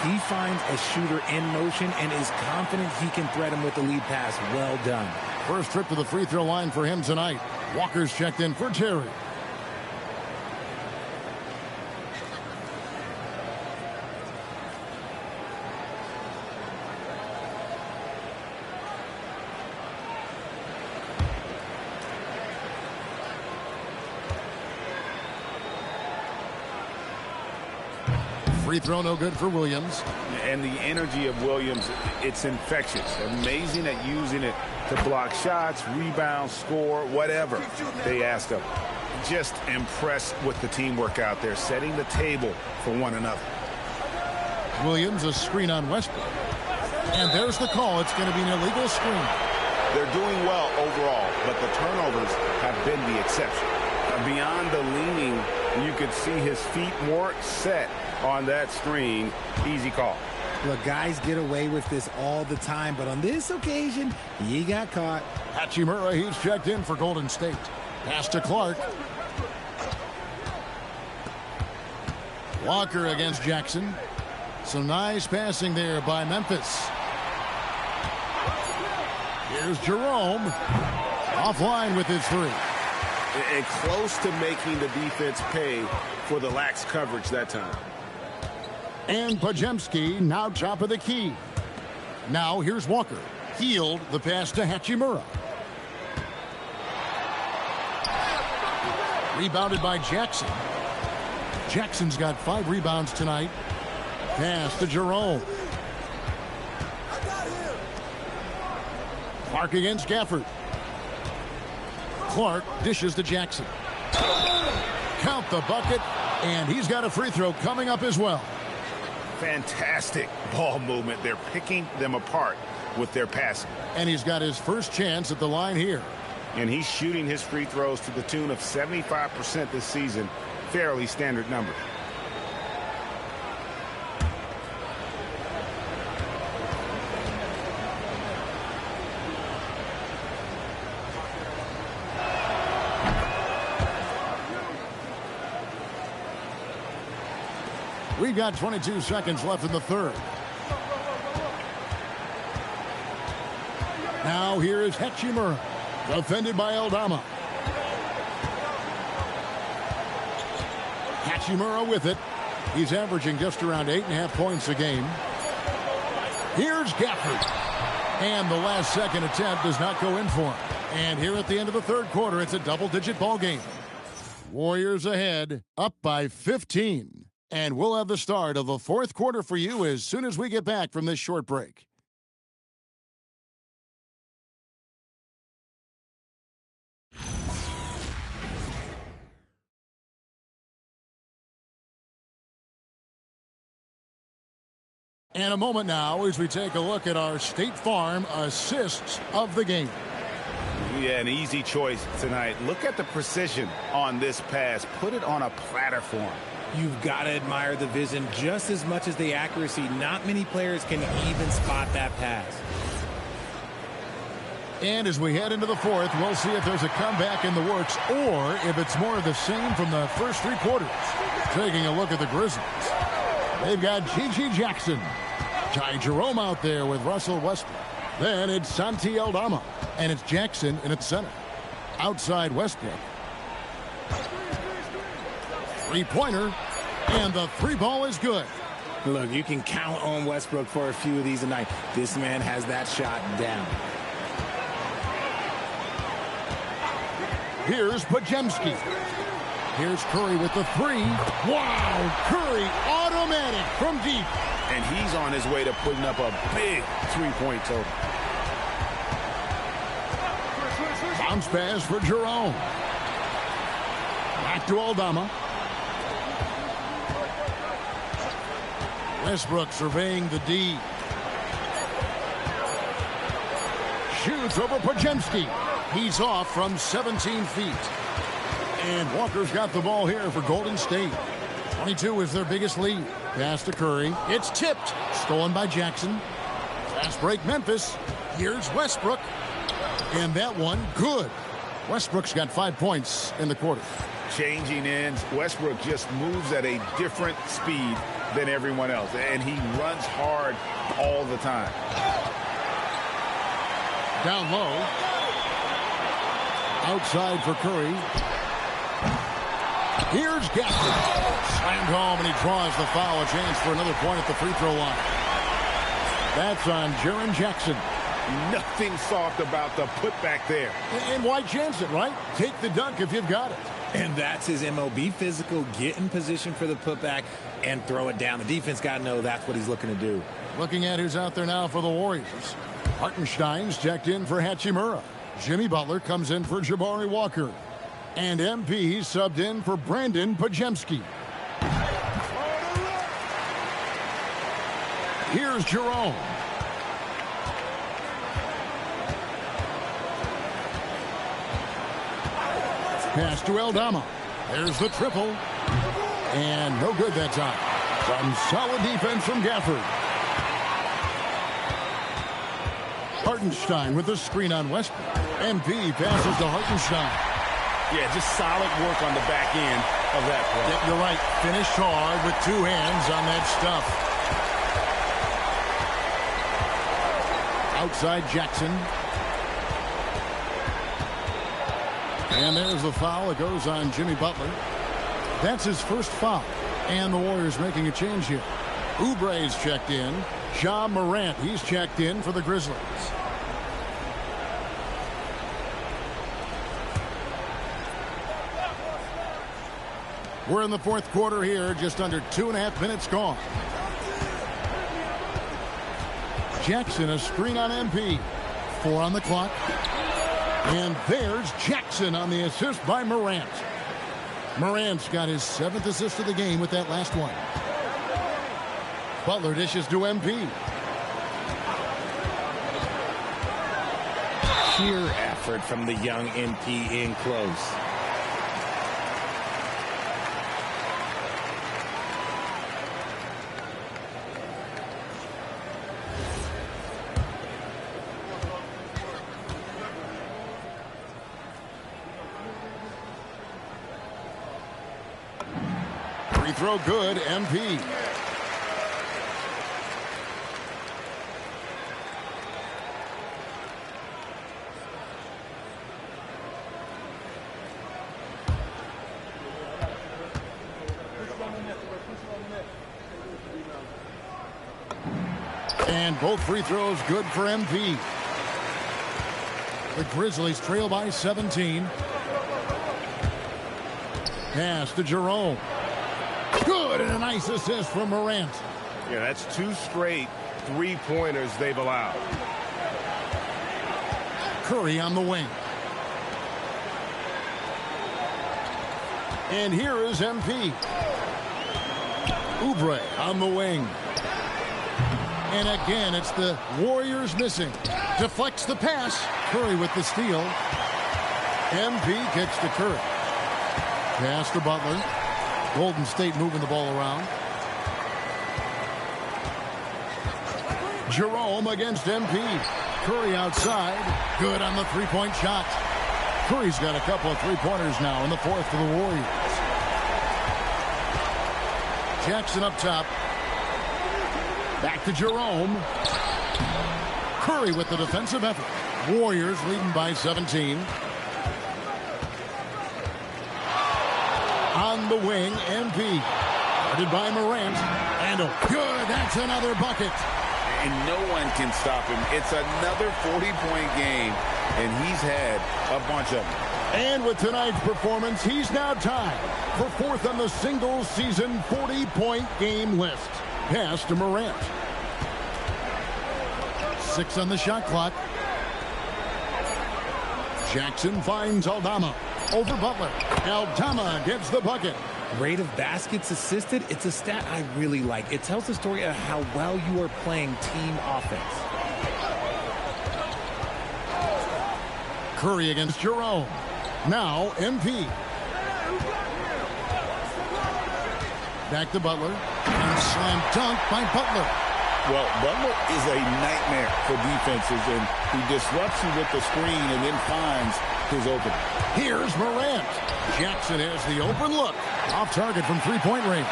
He finds a shooter in motion and is confident he can thread him with the lead pass. Well done. First trip to the free throw line for him tonight. Walker's checked in for Terry. Free throw no good for Williams. And the energy of Williams, it's infectious. Amazing at using it to block shots, rebound, score, whatever they ask of him. Just impressed with the teamwork out there, setting the table for one another. Williams, a screen on Westbrook. And there's the call. It's going to be an illegal screen. They're doing well overall, but the turnovers have been the exception. Beyond the leaning, you could see his feet weren't set on that screen. Easy call. Look, guys get away with this all the time, but on this occasion, he got caught. Hachimura, he's checked in for Golden State. Pass to Clark. Walker against Jackson. Some nice passing there by Memphis. Here's Jerome. Offline with his 3. And close to making the defense pay for the lax coverage that time. And Pajemski now top of the key. Now here's Walker. Healed the pass to Hachimura. Rebounded by Jackson. Jackson's got 5 rebounds tonight. Pass to Jerome. Clark against Gafford. Clark dishes to Jackson. Count the bucket, and he's got a free throw coming up as well. Fantastic ball movement. They're picking them apart with their passing. And he's got his first chance at the line here. And he's shooting his free throws to the tune of 75% this season. Fairly standard number. We've got 22 seconds left in the third. Now here is Hachimura, defended by Aldama. Hachimura with it. He's averaging just around 8.5 points a game. Here's Gafford. And the last second attempt does not go in for him. And here at the end of the third quarter, it's a double-digit ball game. Warriors ahead, up by 15. And we'll have the start of the fourth quarter for you as soon as we get back from this short break. And a moment now as we take a look at our State Farm assists of the game. Yeah, an easy choice tonight. Look at the precision on this pass. Put it on a platter for him. You've got to admire the vision just as much as the accuracy. Not many players can even spot that pass. And as we head into the fourth, we'll see if there's a comeback in the works or if it's more of the same from the first 3 quarters. Taking a look at the Grizzlies. They've got Gigi Jackson. Ty Jerome out there with Russell Westbrook. Then it's Santi Aldama. And it's Jackson in its center. Outside Westbrook. Three-pointer. And the 3 ball is good. Look, you can count on Westbrook for a few of these tonight. This man has that shot down. Here's Pajemski. Here's Curry with the three. Wow, Curry automatic from deep. And he's on his way to putting up a big three-point total. Bounce pass for Jerome. Back to Aldama. Westbrook surveying the D. Shoots over Pajemski. He's off from 17 feet. And Walker's got the ball here for Golden State. 22 is their biggest lead. Pass to Curry. It's tipped. Stolen by Jackson. Fast break Memphis. Here's Westbrook. And that one, good. Westbrook's got 5 points in the quarter. Changing ends. Westbrook just moves at a different speed than everyone else. And he runs hard all the time. Down low. Outside for Curry. Here's Gafford. Slammed home, and he draws the foul. A chance for another point at the free throw line. That's on Jaren Jackson. Nothing soft about the putback there. And why chance it, right? Take the dunk if you've got it. And that's his MO. Be physical, get in position for the putback, and throw it down. The defense got to know that's what he's looking to do. Looking at who's out there now for the Warriors. Hartenstein's checked in for Hachimura. Jimmy Butler comes in for Jabari Walker. And MP subbed in for Brandon Pajemski. Here's Jerome. Pass to Aldama. There's the triple. And no good that time. Some solid defense from Gafford. Hartenstein with the screen on Westbrook. MP passes to Hartenstein. Yeah, just solid work on the back end of that play. Yeah, you're right. Finished hard with 2 hands on that stuff. Outside Jackson. And there's the foul. It goes on Jimmy Butler. That's his first foul. And the Warriors making a change here. Oubre's checked in. Ja Morant, he's checked in for the Grizzlies. We're in the fourth quarter here, just under 2.5 minutes gone. Jackson, a screen on MP. 4 on the clock. And there's Jackson on the assist by Morant. Morant's got his 7th assist of the game with that last one. Butler dishes to MP. Sheer effort from the young MP in close. Free throw good, MP. And both free throws good for MP. The Grizzlies trail by 17. Pass to Jerome. Good, and a nice assist from Morant. Yeah, that's 2 straight 3-pointers they've allowed. Curry on the wing. And here is MP. Oubre on the wing. And again, it's the Warriors missing. Deflects the pass. Curry with the steal. MP kicks to Curry. Pass to Butler. Golden State moving the ball around. Jerome against MP. Curry outside. Good on the three-point shot. Curry's got a couple of three-pointers now in the fourth for the Warriors. Jackson up top. Back to Jerome. Curry with the defensive effort. Warriors leading by 17. On the wing, MP. Guarded by Morant. And good. That's another bucket. And no one can stop him. It's another 40-point game, and he's had a bunch of them. And with tonight's performance, he's now tied for fourth on the single-season 40-point game list. Pass to Morant. 6 on the shot clock. Jackson finds Aldama. Over Butler. Aldama gets the bucket. Rate of baskets assisted, it's a stat I really like. It tells the story of how well you are playing team offense. Curry against Jerome. Now MP. Back to Butler. And slam dunk by Butler. Well, Butler is a nightmare for defenses, and he disrupts you with the screen and then finds his opening. Here's Morant. Jackson has the open look. Off target from three-point range.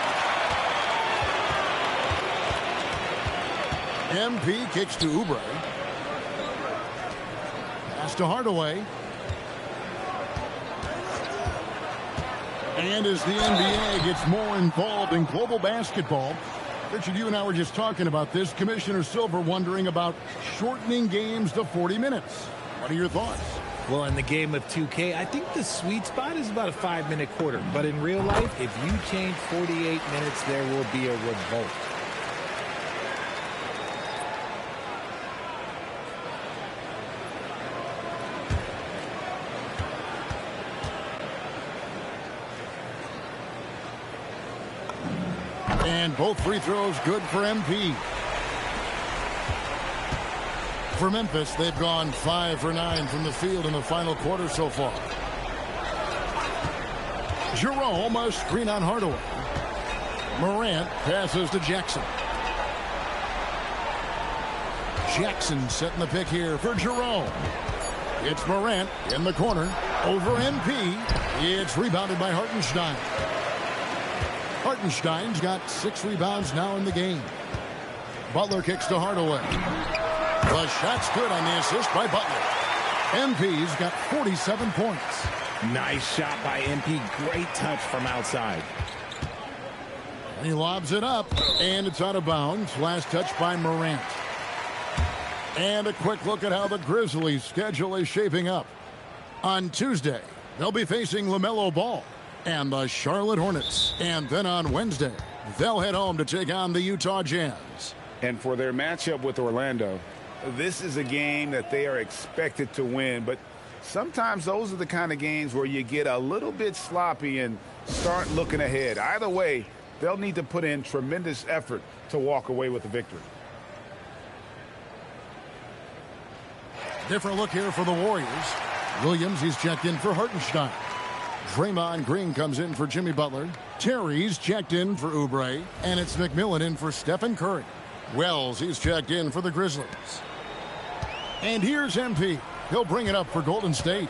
MP kicks to Oubre. Pass to Hardaway. And as the NBA gets more involved in global basketball, Richard, you and I were just talking about this. Commissioner Silver wondering about shortening games to 40 minutes. What are your thoughts? Well, in the game of 2K, I think the sweet spot is about a 5-minute quarter. But in real life, if you change 48 minutes, there will be a revolt. And both free throws good for MP. For Memphis, they've gone 5 for 9 from the field in the final quarter so far. Jerome, a screen on Hardaway. Morant passes to Jackson. Jackson setting the pick here for Jerome. It's Morant in the corner. Over MP. It's rebounded by Hartenstein. Hartenstein's got 6 rebounds now in the game. Butler kicks to Hardaway. The shot's good on the assist by Butler. MP's got 47 points. Nice shot by MP. Great touch from outside. And he lobs it up, and it's out of bounds. Last touch by Morant. And a quick look at how the Grizzlies' schedule is shaping up. On Tuesday, they'll be facing LaMelo Ball and the Charlotte Hornets. And then on Wednesday, they'll head home to take on the Utah Jazz. And for their matchup with Orlando, this is a game that they are expected to win. But sometimes those are the kind of games where you get a little bit sloppy and start looking ahead. Either way, they'll need to put in tremendous effort to walk away with the victory. Different look here for the Warriors. Williams, he's checked in for Hartenstein. Draymond Green comes in for Jimmy Butler. Terry's checked in for Oubre. And it's McMillan in for Stephen Curry. Wells, he's checked in for the Grizzlies. And here's MP. He'll bring it up for Golden State.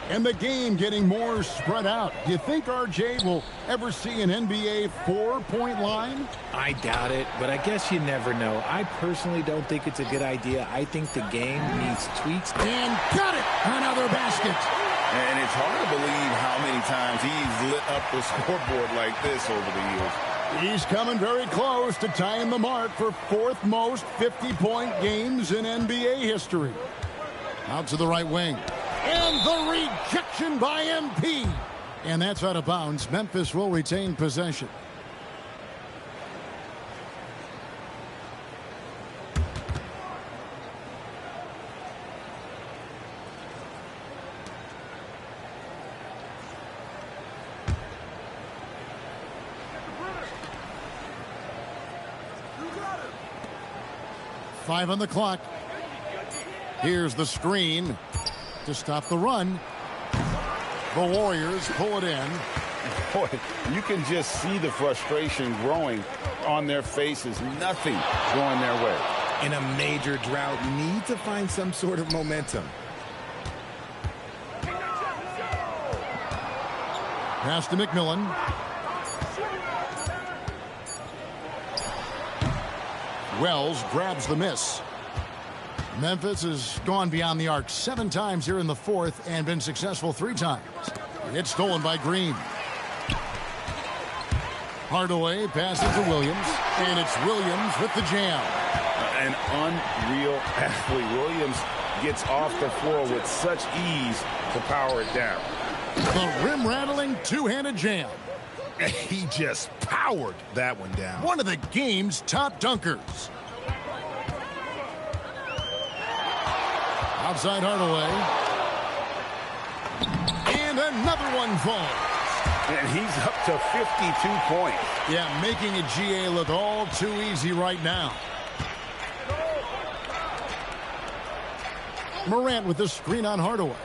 And the game getting more spread out. Do you think RJ will ever see an NBA 4-point line? I doubt it, but I guess you never know. I personally don't think it's a good idea. I think the game needs tweaks. And got it! Another basket. And it's hard to believe how many times he's lit up the scoreboard like this over the years. He's coming very close to tying the mark for fourth most 50-point games in NBA history. Out to the right wing. And the rejection by MP. And that's out of bounds. Memphis will retain possession. Five on the clock. Here's the screen to stop the run. The Warriors pull it in. Boy, you can just see the frustration growing on their faces. Nothing going their way. In a major drought, need to find some sort of momentum. Pass to McMillan. Wells grabs the miss. Memphis has gone beyond the arc 7 times here in the fourth and been successful 3 times. It's stolen by Green. Hardaway passes to Williams, and it's Williams with the jam. An unreal athlete. Williams gets off the floor with such ease to power it down. The rim-rattling two-handed jam. He just powered that one down. One of the game's top dunkers. Outside Hardaway. And another one falls. And he's up to 52 points. Yeah, making a GA look all too easy right now. Morant with the screen on Hardaway.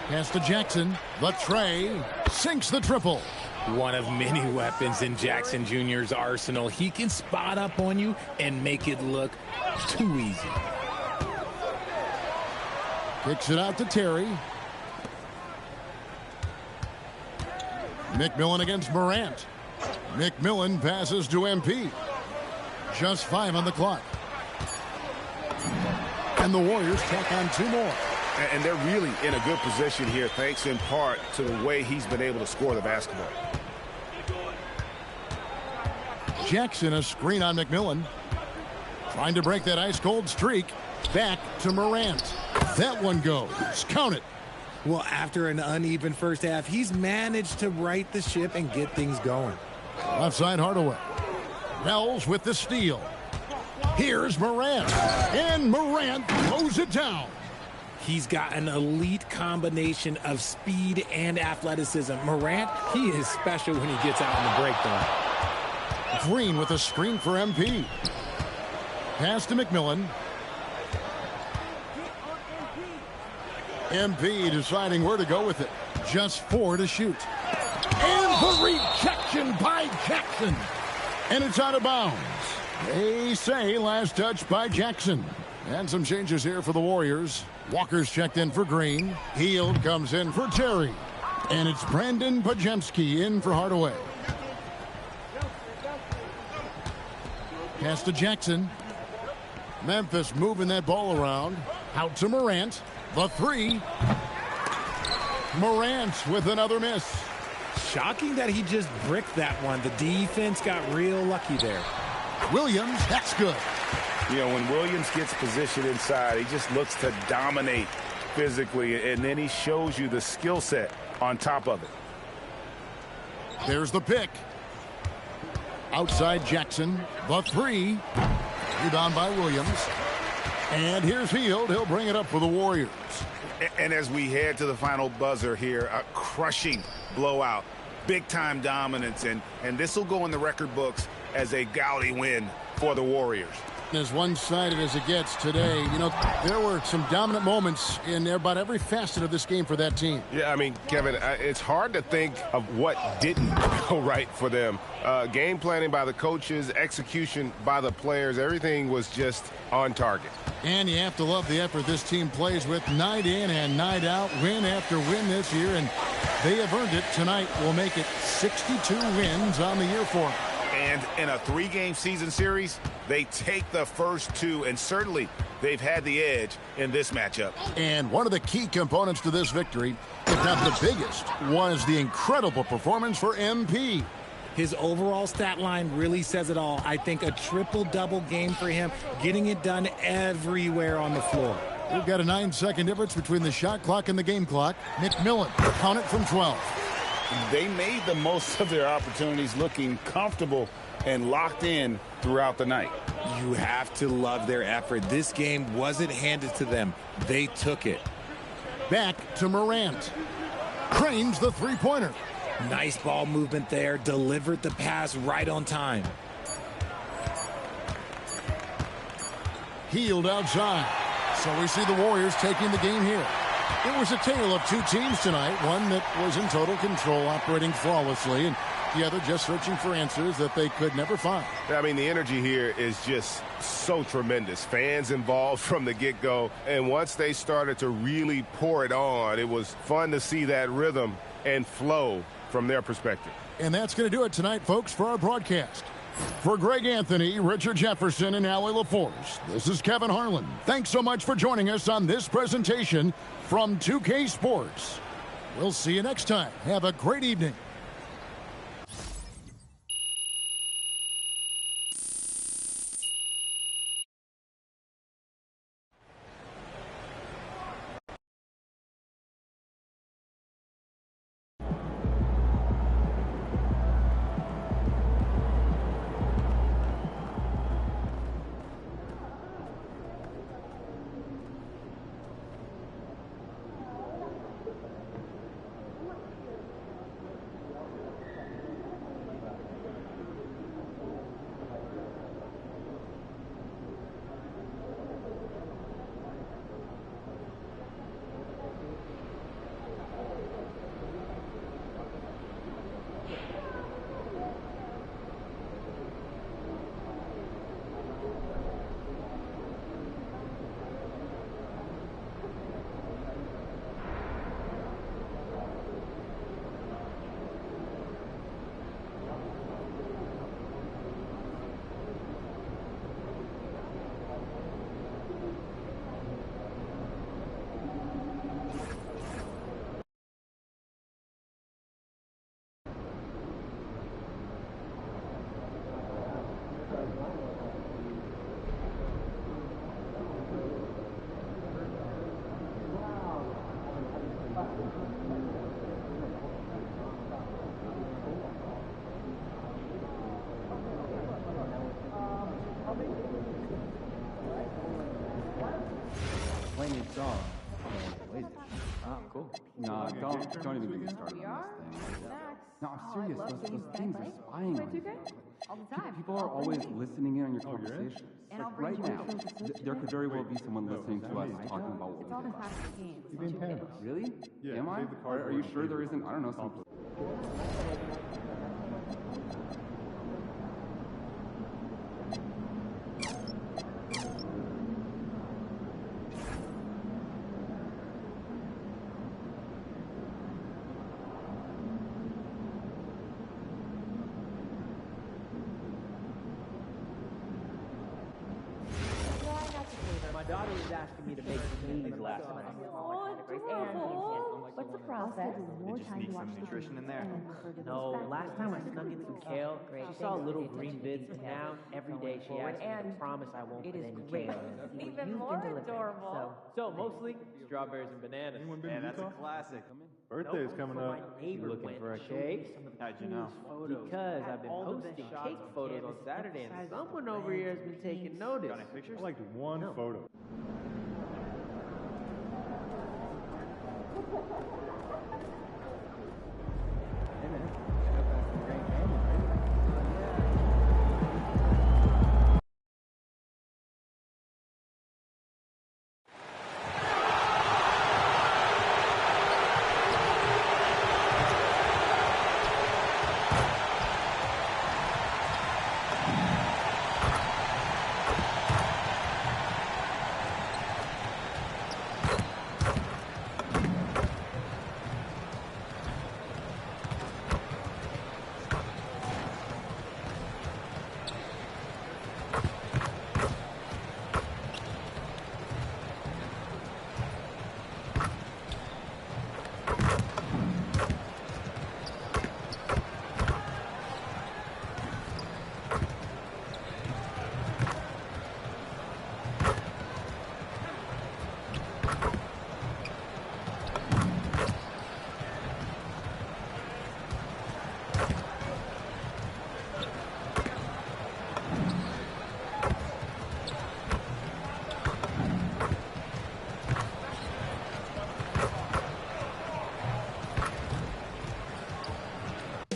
Pass to Jackson. The tray. Sinks the triple. One of many weapons in Jackson Jr.'s arsenal. He can spot up on you and make it look too easy. Kicks it out to Terry. McMillan against Morant. McMillan passes to MP. Just 5 on the clock. And the Warriors tack on 2 more. And they're really in a good position here, thanks in part to the way he's been able to score the basketball. Jackson, a screen on McMillan. Trying to break that ice-cold streak. Back to Morant. That one goes. Count it. Well, after an uneven first half, he's managed to right the ship and get things going. Left side Hardaway. Wells with the steal. Here's Morant. And Morant throws it down. He's got an elite combination of speed and athleticism. Morant, he is special when he gets out in the breakdown. Green with a screen for MP. Pass to McMillan. MP deciding where to go with it. Just 4 to shoot. And the rejection by Jackson. And it's out of bounds. They say last touch by Jackson. And some changes here for the Warriors. Walker's checked in for Green. Hield comes in for Terry. And it's Brandon Pajemski in for Hardaway. Pass to Jackson. Memphis moving that ball around. Out to Morant. The 3. Morant with another miss. Shocking that he just bricked that one. The defense got real lucky there. Williams, that's good. You know, when Williams gets positioned inside, he just looks to dominate physically, and then he shows you the skill set on top of it. There's the pick. Outside Jackson, the 3. Rebound by Williams. And here's Hield. He'll bring it up for the Warriors. And as we head to the final buzzer here, a crushing blowout, big-time dominance, and this will go in the record books as a gaudy win for the Warriors. As one-sided as it gets today, you know, there were some dominant moments in about every facet of this game for that team. Yeah, I mean, Kevin, it's hard to think of what didn't go right for them. Game planning by the coaches, execution by the players, everything was just on target. And you have to love the effort this team plays with night in and night out, win after win this year, and they have earned it. Tonight will make it 62 wins on the year for them. And in a 3-game season series, they take the first 2, and certainly they've had the edge in this matchup. And one of the key components to this victory, if not the biggest, was the incredible performance for MP. His overall stat line really says it all. I think a triple-double game for him, getting it done everywhere on the floor. We've got a 9-second difference between the shot clock and the game clock. McMillan, count it from 12. They made the most of their opportunities, looking comfortable and locked in throughout the night. You have to love their effort. This game wasn't handed to them. They took it. Back to Morant. Cranes the 3-pointer. Nice ball movement there. Delivered the pass right on time. Hield outside. So we see the Warriors taking the game here. It was a tale of 2 teams tonight. One that was in total control, operating flawlessly, and the other just searching for answers that they could never find. I mean, the energy here is just so tremendous. Fans involved from the get-go, and once they started to really pour it on, it was fun to see that rhythm and flow from their perspective. And that's going to do it tonight, folks, for our broadcast. For Greg Anthony, Richard Jefferson, and Allie LaForce, this is Kevin Harlan. Thanks so much for joining us on this presentation from 2K Sports. We'll see you next time. Have a great evening. Cool. No, don't even get me started on this thing. No, I'm serious. Those things are spying on you. All the time. People are always listening in on your conversations. Like right now, there could very well be someone listening to us talking about what we All the did. past games. You've been paying us. Really? Yeah. Am I? Are you sure there isn't, I don't know, some... My daughter was asking me to make smoothies last night. Oh, adorable. What's the process? Did you sneak some nutrition in there? No, last time I snuck in some kale, she saw little green bits, and now every day she asks me to promise I won't put any kale in. Even more adorable. So mostly strawberries and bananas. Man, that's a classic. Birthday's coming up. You looking for a cake? How'd you know? Because I've been posting cake photos on Saturday, and someone over here has been taking notice. Got any pictures? I liked one photo.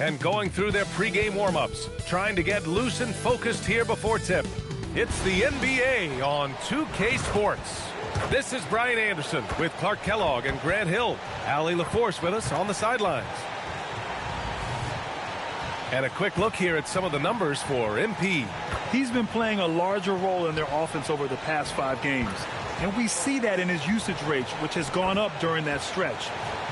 And going through their pregame warm-ups, trying to get loose and focused here before tip. It's the NBA on 2K Sports. This is Brian Anderson with Clark Kellogg and Grant Hill. Allie LaForce with us on the sidelines. And a quick look here at some of the numbers for MP. He's been playing a larger role in their offense over the past 5 games. And we see that in his usage rate, which has gone up during that stretch.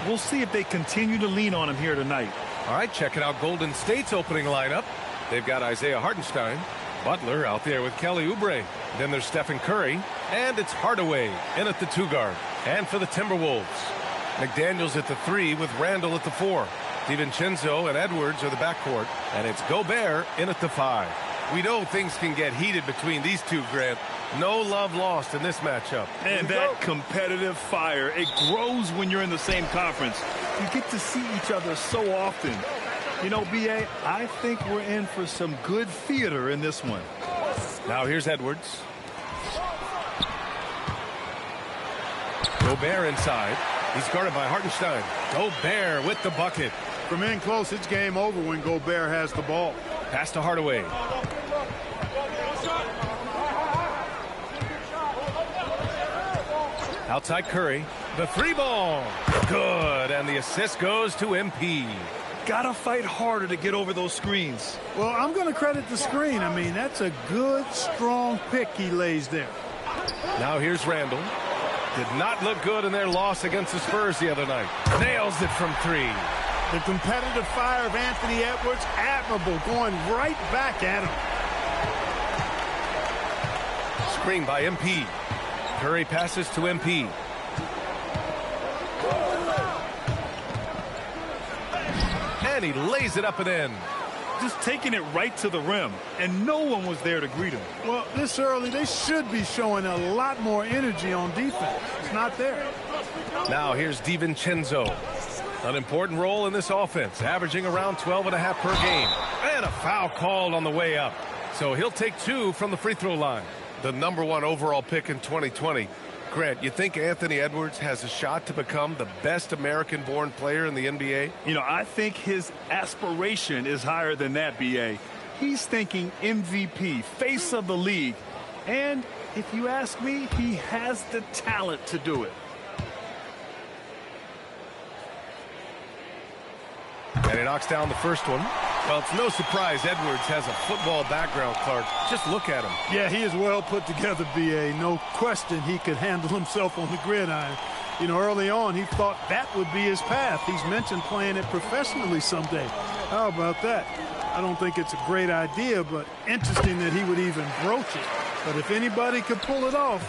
We'll see if they continue to lean on him here tonight. All right, checking out Golden State's opening lineup. They've got Isaiah Hartenstein. Butler out there with Kelly Oubre. Then there's Stephen Curry. And it's Hardaway in at the 2-guard. And for the Timberwolves, McDaniels at the 3 with Randall at the 4. DiVincenzo and Edwards are the backcourt. And it's Gobert in at the 5. We know things can get heated between these two, Grant. No love lost in this matchup. And that competitive fire, it grows when you're in the same conference. You get to see each other so often. You know, B.A., I think we're in for some good theater in this one. Now here's Edwards. Gobert inside. He's guarded by Hartenstein. Gobert with the bucket. From in close, it's game over when Gobert has the ball. Pass to Hardaway. Outside Curry. The 3-ball. Good. And the assist goes to MP. Gotta fight harder to get over those screens. Well, I'm going to credit the screen. I mean, that's a good, strong pick he lays there. Now here's Randall. Did not look good in their loss against the Spurs the other night. Nails it from 3. The competitive fire of Anthony Edwards, admirable, going right back at him. Screen by MP. Curry passes to MP. And he lays it up and in. Just taking it right to the rim, and no one was there to greet him. Well, this early, they should be showing a lot more energy on defense. It's not there. Now here's DiVincenzo. An important role in this offense, averaging around 12.5 per game. And a foul called on the way up. So he'll take 2 from the free throw line. The #1 overall pick in 2020. Grant, you think Anthony Edwards has a shot to become the best American-born player in the NBA? You know, I think his aspiration is higher than that, B.A. He's thinking MVP, face of the league. And if you ask me, he has the talent to do it. And he knocks down the first one. Well, it's no surprise Edwards has a football background, Clark. Just look at him. Yeah, he is well put together, B.A. No question he could handle himself on the gridiron. You know, early on, he thought that would be his path. He's mentioned playing it professionally someday. How about that? I don't think it's a great idea, but interesting that he would even broach it. But if anybody could pull it off,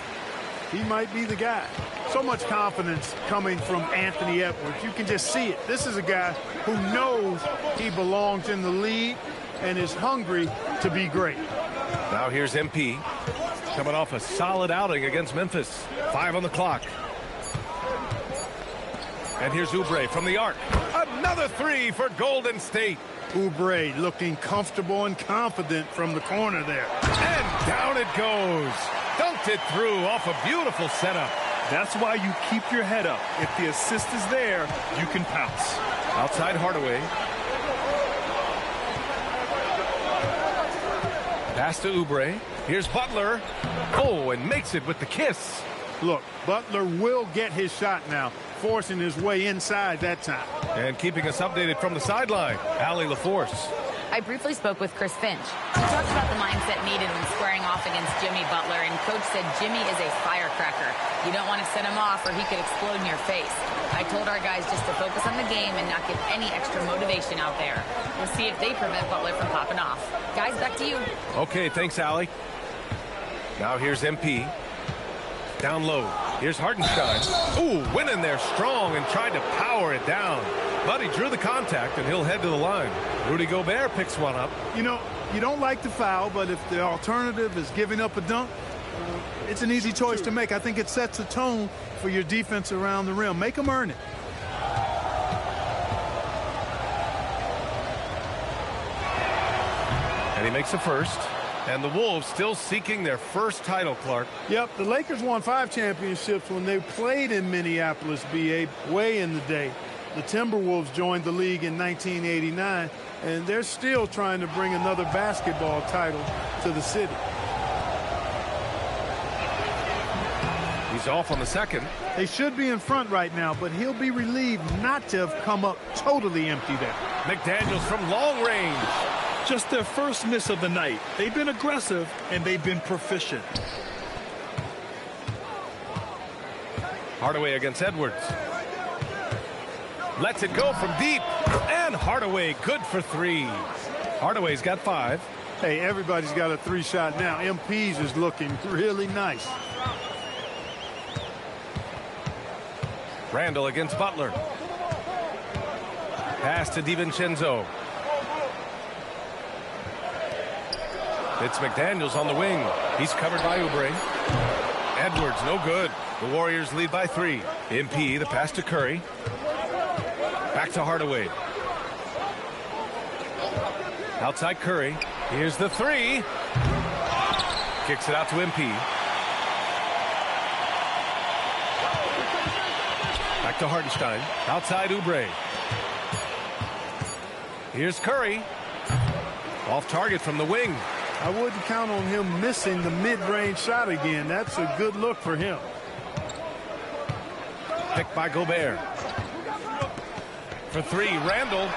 he might be the guy. So much confidence coming from Anthony Edwards. You can just see it. This is a guy who knows he belongs in the league and is hungry to be great. Now here's MP coming off a solid outing against Memphis. 5 on the clock. And here's Oubre from the arc. Another 3 for Golden State. Oubre looking comfortable and confident from the corner there. And down it goes. Dunked it through off a beautiful setup. That's why you keep your head up. If the assist is there, you can pounce. Outside Hardaway. Pass to Oubre. Here's Butler. Oh, and makes it with the kiss. Look, Butler will get his shot now, forcing his way inside that time. And keeping us updated from the sideline, Allie LaForce. I briefly spoke with Chris Finch. He talked about the mindset needed when squaring off against Jimmy Butler, and Coach said Jimmy is a firecracker. You don't want to set him off or he could explode in your face. I told our guys just to focus on the game and not give any extra motivation out there. We'll see if they prevent Butler from popping off. Guys, back to you. Okay, thanks, Allie. Now here's MP. Down low. Here's Hartenstein. Ooh, went in there strong and tried to power it down. But he drew the contact, and he'll head to the line. Rudy Gobert picks one up. You know, you don't like the foul, but if the alternative is giving up a dunk, it's an easy choice to make. I think it sets a tone for your defense around the rim. Make them earn it. And he makes the first. And the Wolves still seeking their first title, Clark. Yep, the Lakers won 5 championships when they played in Minneapolis, BA, way in the day. The Timberwolves joined the league in 1989, and they're still trying to bring another basketball title to the city. He's off on the second. They should be in front right now, but he'll be relieved not to have come up totally empty there. McDaniels from long range. Just their first miss of the night. They've been aggressive, and they've been proficient. Hardaway against Edwards. Lets it go from deep. And Hardaway good for 3. Hardaway's got 5. Hey, everybody's got a 3-shot now. MP's is looking really nice. Randall against Butler. Pass to DiVincenzo. It's McDaniels on the wing. He's covered by Oubre. Edwards, no good. The Warriors lead by 3. MP, the pass to Curry. Back to Hardaway. Outside Curry. Here's the 3. Kicks it out to MP. Back to Hartenstein. Outside Oubre. Here's Curry. Off target from the wing. I wouldn't count on him missing the mid-range shot again. That's a good look for him. Picked by Gobert. For 3, Randall.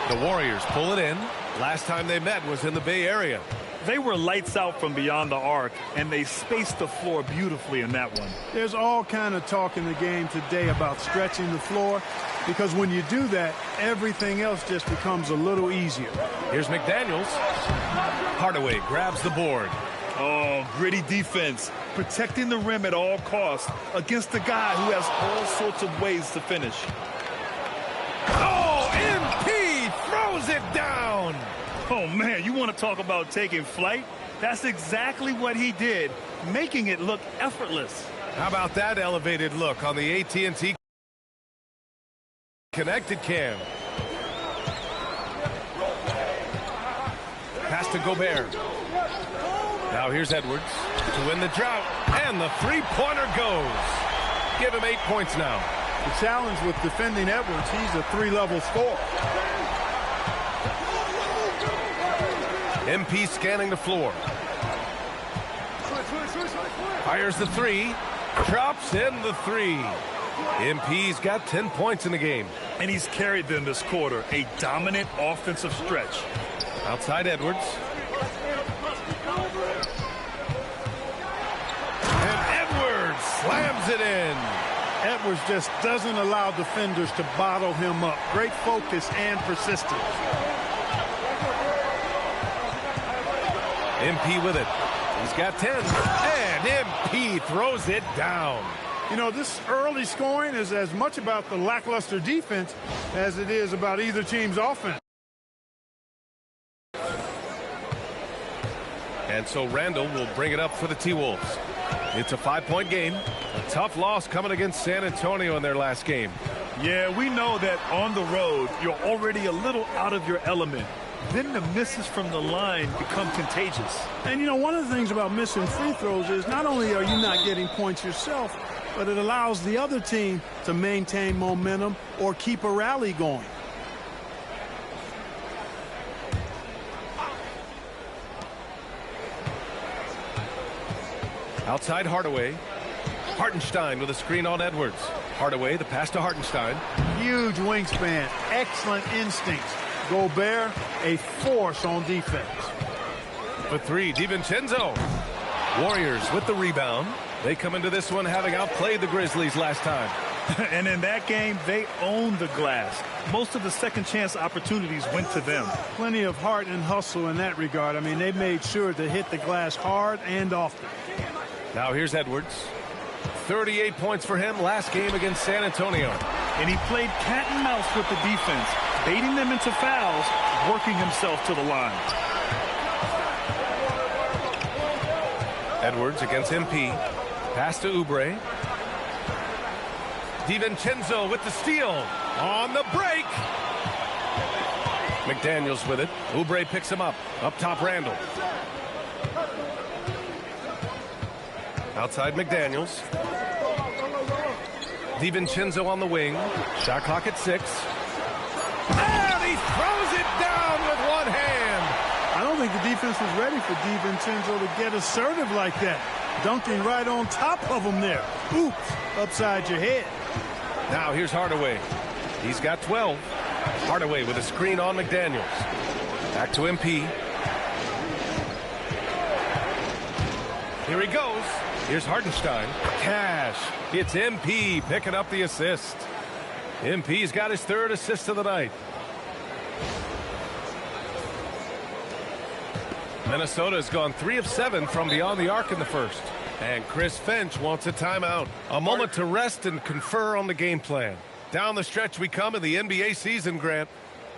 The Warriors pull it in. Last time they met was in the Bay Area. They were lights out from beyond the arc, and they spaced the floor beautifully in that one. There's all kind of talk in the game today about stretching the floor, because when you do that, everything else just becomes a little easier. Here's McDaniels. Hardaway grabs the board. Oh, gritty defense, protecting the rim at all costs against a guy who has all sorts of ways to finish. Oh, MP throws it down. Oh, man, you want to talk about taking flight? That's exactly what he did, making it look effortless. How about that elevated look on the AT&T connected cam? Pass to Gobert. Now here's Edwards to win the drought, and the 3-pointer goes. Give him 8 points now. The challenge with defending Edwards, he's a 3-level scorer. MP scanning the floor. Fires the 3. Drops in the 3. MP's got 10 points in the game. And he's carried them this quarter. A dominant offensive stretch. Outside Edwards. And Edwards slams it in. Edwards just doesn't allow defenders to bottle him up. Great focus and persistence. MP with it. He's got 10. And MP throws it down. You know, this early scoring is as much about the lackluster defense as it is about either team's offense. And so Randall will bring it up for the T-Wolves. It's a 5-point game. A tough loss coming against San Antonio in their last game. Yeah, we know that on the road, you're already a little out of your element. Then the misses from the line become contagious. And, you know, one of the things about missing free throws is not only are you not getting points yourself, but it allows the other team to maintain momentum or keep a rally going. Outside Hardaway. Hartenstein with a screen on Edwards. Hardaway, the pass to Hartenstein. Huge wingspan, excellent instincts. Gobert, a force on defense. For 3, DiVincenzo. Warriors with the rebound. They come into this one having outplayed the Grizzlies last time. And in that game, they owned the glass. Most of the second chance opportunities went to them. Plenty of heart and hustle in that regard. I mean, they made sure to hit the glass hard and often. Now here's Edwards. 38 points for him last game against San Antonio. And he played cat and mouse with the defense, baiting them into fouls, working himself to the line. Edwards against MP. Pass to Oubre. DiVincenzo with the steal. On the break. McDaniels with it. Oubre picks him up. Up top, Randall. Outside McDaniels. DiVincenzo on the wing. Shot clock at 6. And he throws it down with one hand. I don't think the defense was ready for DiVincenzo to get assertive like that. Dunking right on top of him there. Oops, upside your head. Now here's Hardaway. He's got 12. Hardaway with a screen on McDaniels. Back to MP. Here he goes. Here's Hartenstein. Cash. It's MP picking up the assist. MP's got his 3rd assist of the night. Minnesota has gone 3 of 7 from beyond the arc in the first. And Chris Finch wants a timeout. A moment to rest and confer on the game plan. Down the stretch we come in the NBA season, Grant.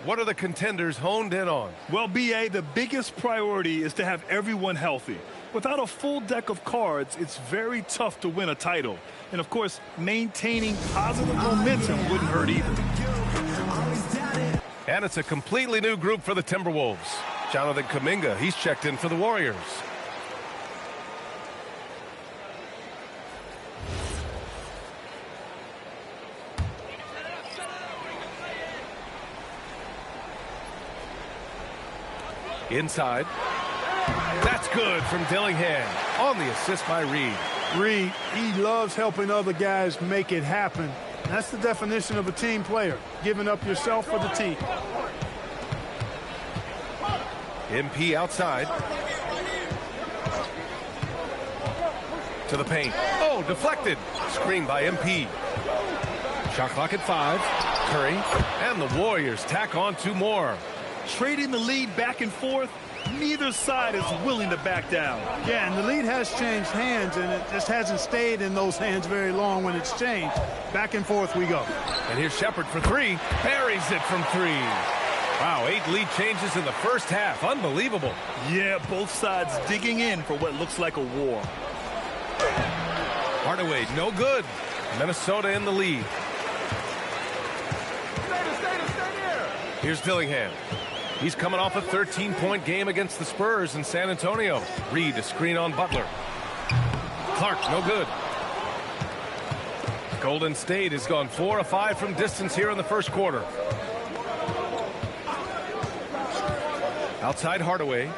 What are the contenders honed in on? Well, B.A., the biggest priority is to have everyone healthy. Without a full deck of cards, it's very tough to win a title. And, of course, maintaining positive momentum wouldn't hurt either. And it's a completely new group for the Timberwolves. Jonathan Kuminga, he's checked in for the Warriors. Inside. That's good from Dillingham on the assist by Reed. Reed, he loves helping other guys make it happen. That's the definition of a team player, giving up yourself for the team. MP outside. To the paint. Oh, deflected. Screen by MP. Shot clock at 5. Curry. And the Warriors tack on 2 more. Trading the lead back and forth, neither side is willing to back down. Yeah, and the lead has changed hands, and it just hasn't stayed in those hands very long when it's changed. Back and forth we go. And here's Shepard for 3. Buries it from 3. Wow, 8 lead changes in the first half. Unbelievable. Yeah, both sides digging in for what looks like a war. Hardaway, no good. Minnesota in the lead. Here's Dillingham. He's coming off a 13-point game against the Spurs in San Antonio. Reed, a screen on Butler. Clark, no good. Golden State has gone 4 of 5 from distance here in the first quarter. Outside Hardaway.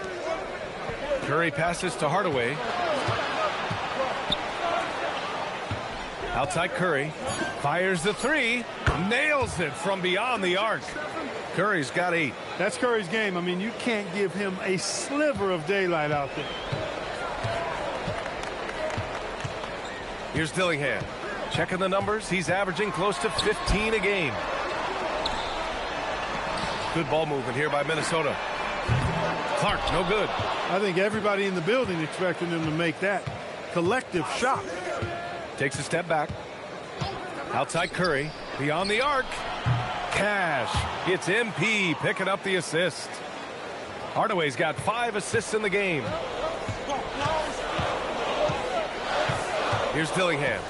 Curry passes to Hardaway. Outside Curry. Fires the 3. Nails it from beyond the arc. Curry's got 8. That's Curry's game. I mean, you can't give him a sliver of daylight out there. Here's Dillingham. Checking the numbers. He's averaging close to 15 a game. Good ball movement here by Minnesota. Clark, no good. I think everybody in the building expected him to make that collective shot. Takes a step back. Outside Curry. Beyond the arc. Cash. It's MP picking up the assist. Hardaway's got 5 assists in the game. Here's Dillingham.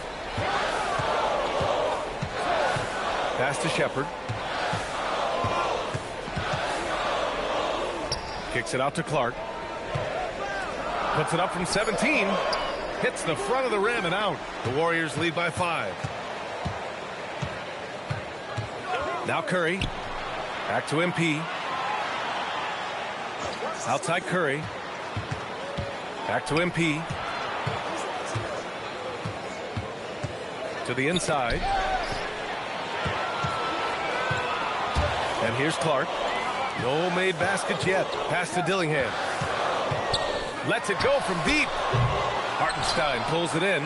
Pass to Shepard. Kicks it out to Clark. Puts it up from 17. Hits the front of the rim and out. The Warriors lead by 5. Now Curry. Back to MP. Outside Curry. Back to MP. To the inside. And here's Clark. No made baskets yet. Pass to Dillingham. Lets it go from deep. Hartenstein pulls it in.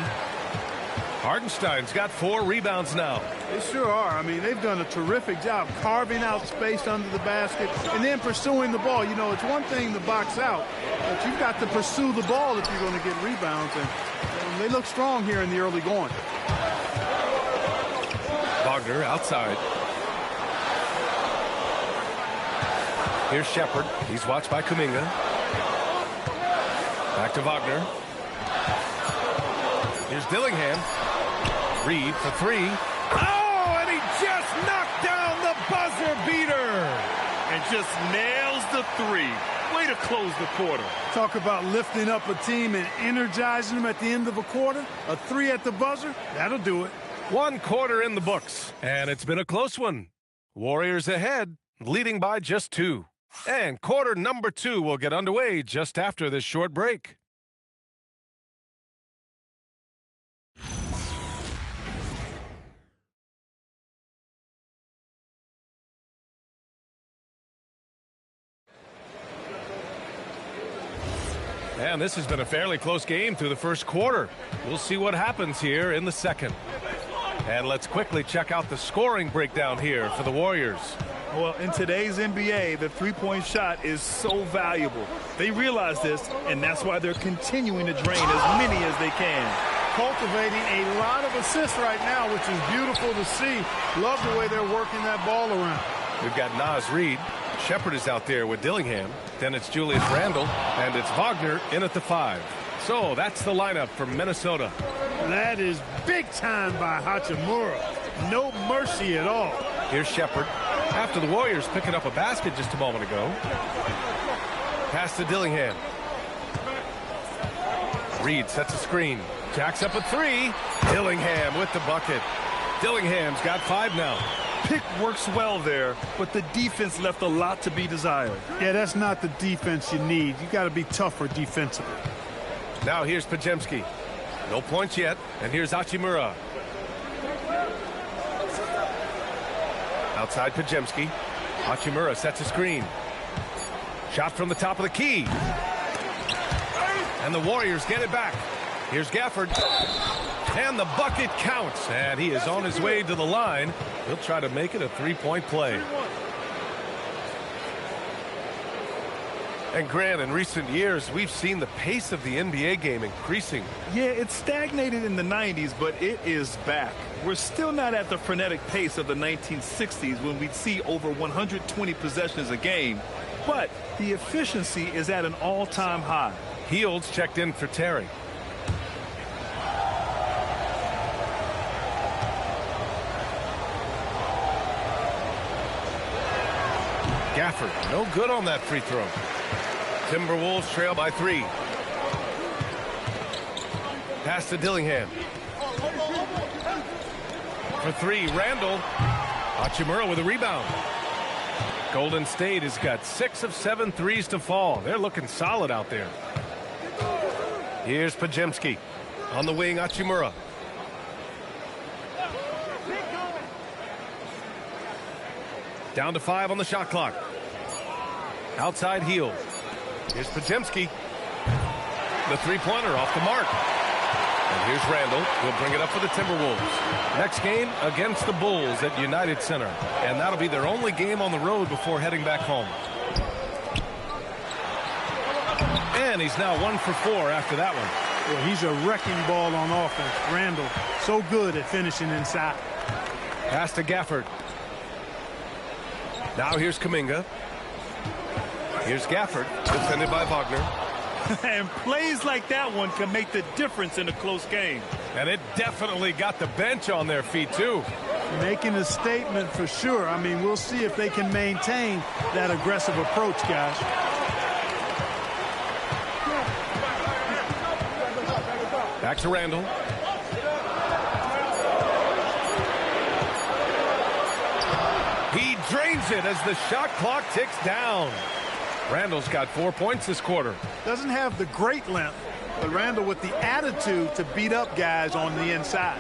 Hartenstein's got 4 rebounds now. They sure are. I mean, they've done a terrific job carving out space under the basket and then pursuing the ball. You know, it's one thing to box out, but you've got to pursue the ball if you're going to get rebounds. And they look strong here in the early going. Wagner outside. Here's Shepard. He's watched by Kuminga. Back to Wagner. Here's Dillingham. Reed for 3. Oh, and he just knocked down the buzzer beater. And just nails the 3. Way to close the quarter. Talk about lifting up a team and energizing them at the end of a quarter. A 3 at the buzzer, that'll do it. 1 quarter in the books, and it's been a close one. Warriors ahead, leading by just 2. And quarter number 2 will get underway just after this short break. And this has been a fairly close game through the first quarter. We'll see what happens here in the second. And let's quickly check out the scoring breakdown here for the Warriors. Well, in today's NBA, the three-point shot is so valuable. They realize this, and that's why they're continuing to drain as many as they can. Cultivating a lot of assists right now, which is beautiful to see. Love the way they're working that ball around. We've got Naz Reid. Shepard is out there with Dillingham. Then it's Julius Randle, and it's Wagner in at the 5. So that's the lineup for Minnesota. That is big time by Hachimura. No mercy at all. Here's Shepard. After the Warriors picking up a basket just a moment ago. Pass to Dillingham. Reed sets a screen. Jacks up a 3. Dillingham with the bucket. Dillingham's got 5 now. Pick works well there, but the defense left a lot to be desired. Yeah, that's not the defense you need. You got to be tougher defensively. Now here's Podziemski. No points yet, and here's Hachimura. Outside Podziemski. Hachimura sets a screen. Shot from the top of the key. And the Warriors get it back. Here's Gafford. And the bucket counts. And he is on his way to the line. He'll try to make it a three-point play. And Grant, in recent years, we've seen the pace of the NBA game increasing. Yeah, it stagnated in the 90s, but it is back. We're still not at the frenetic pace of the 1960s when we'd see over 120 possessions a game, but the efficiency is at an all-time high. Heald's checked in for Terry. Gafford, no good on that free throw. Timberwolves trail by 3. Pass to Dillingham. For 3, Randle. Hachimura with a rebound. Golden State has got 6 of 7 threes to fall. They're looking solid out there. Here's Podziemski. On the wing, Hachimura. Down to 5 on the shot clock. Outside Hield. Here's Podziemski. The three-pointer off the mark. And here's Randle. He'll bring it up for the Timberwolves. Next game against the Bulls at United Center. And that'll be their only game on the road before heading back home. And he's now 1 for 4 after that one. Well, he's a wrecking ball on offense. Randle, so good at finishing inside. Pass to Gafford. Now here's Kuminga. Here's Gafford, defended by Wagner. And plays like that one can make the difference in a close game. And it definitely got the bench on their feet, too. Making a statement for sure. I mean, we'll see if they can maintain that aggressive approach, guys. Back to Randle. He drains it as the shot clock ticks down. Randle's got 4 points this quarter. Doesn't have the great length, but Randle with the attitude to beat up guys on the inside.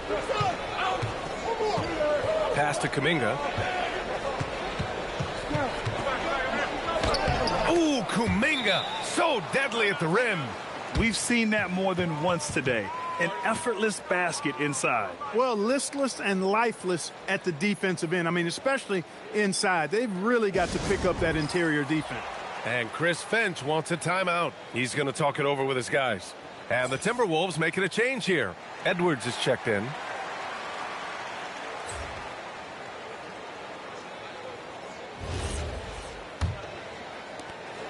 Pass to Kuminga. Ooh, Kuminga, so deadly at the rim. We've seen that more than once today. An effortless basket inside. Well, listless and lifeless at the defensive end. I mean, especially inside. They've really got to pick up that interior defense. And Chris Finch wants a timeout. He's going to talk it over with his guys. And the Timberwolves making a change here. Edwards is checked in.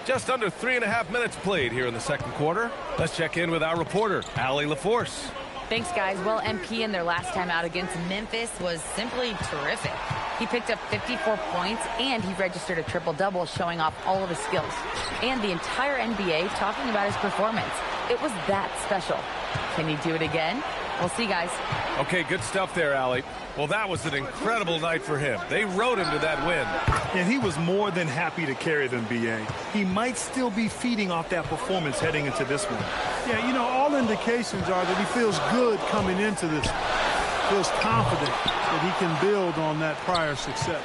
Just under 3.5 minutes played here in the second quarter. Let's check in with our reporter, Allie LaForce. Thanks, guys. Well, MP in their last time out against Memphis was simply terrific. He picked up 54 points, and he registered a triple-double, showing off all of his skills. And the entire NBA talking about his performance. It was that special. Can he do it again? We'll see, guys. Okay, good stuff there, Allie. Well, that was an incredible night for him. They rode him to that win. And he was more than happy to carry them, B.A. He might still be feeding off that performance heading into this one. Yeah, you know, all indications are that he feels good coming into this. Feels confident that he can build on that prior success.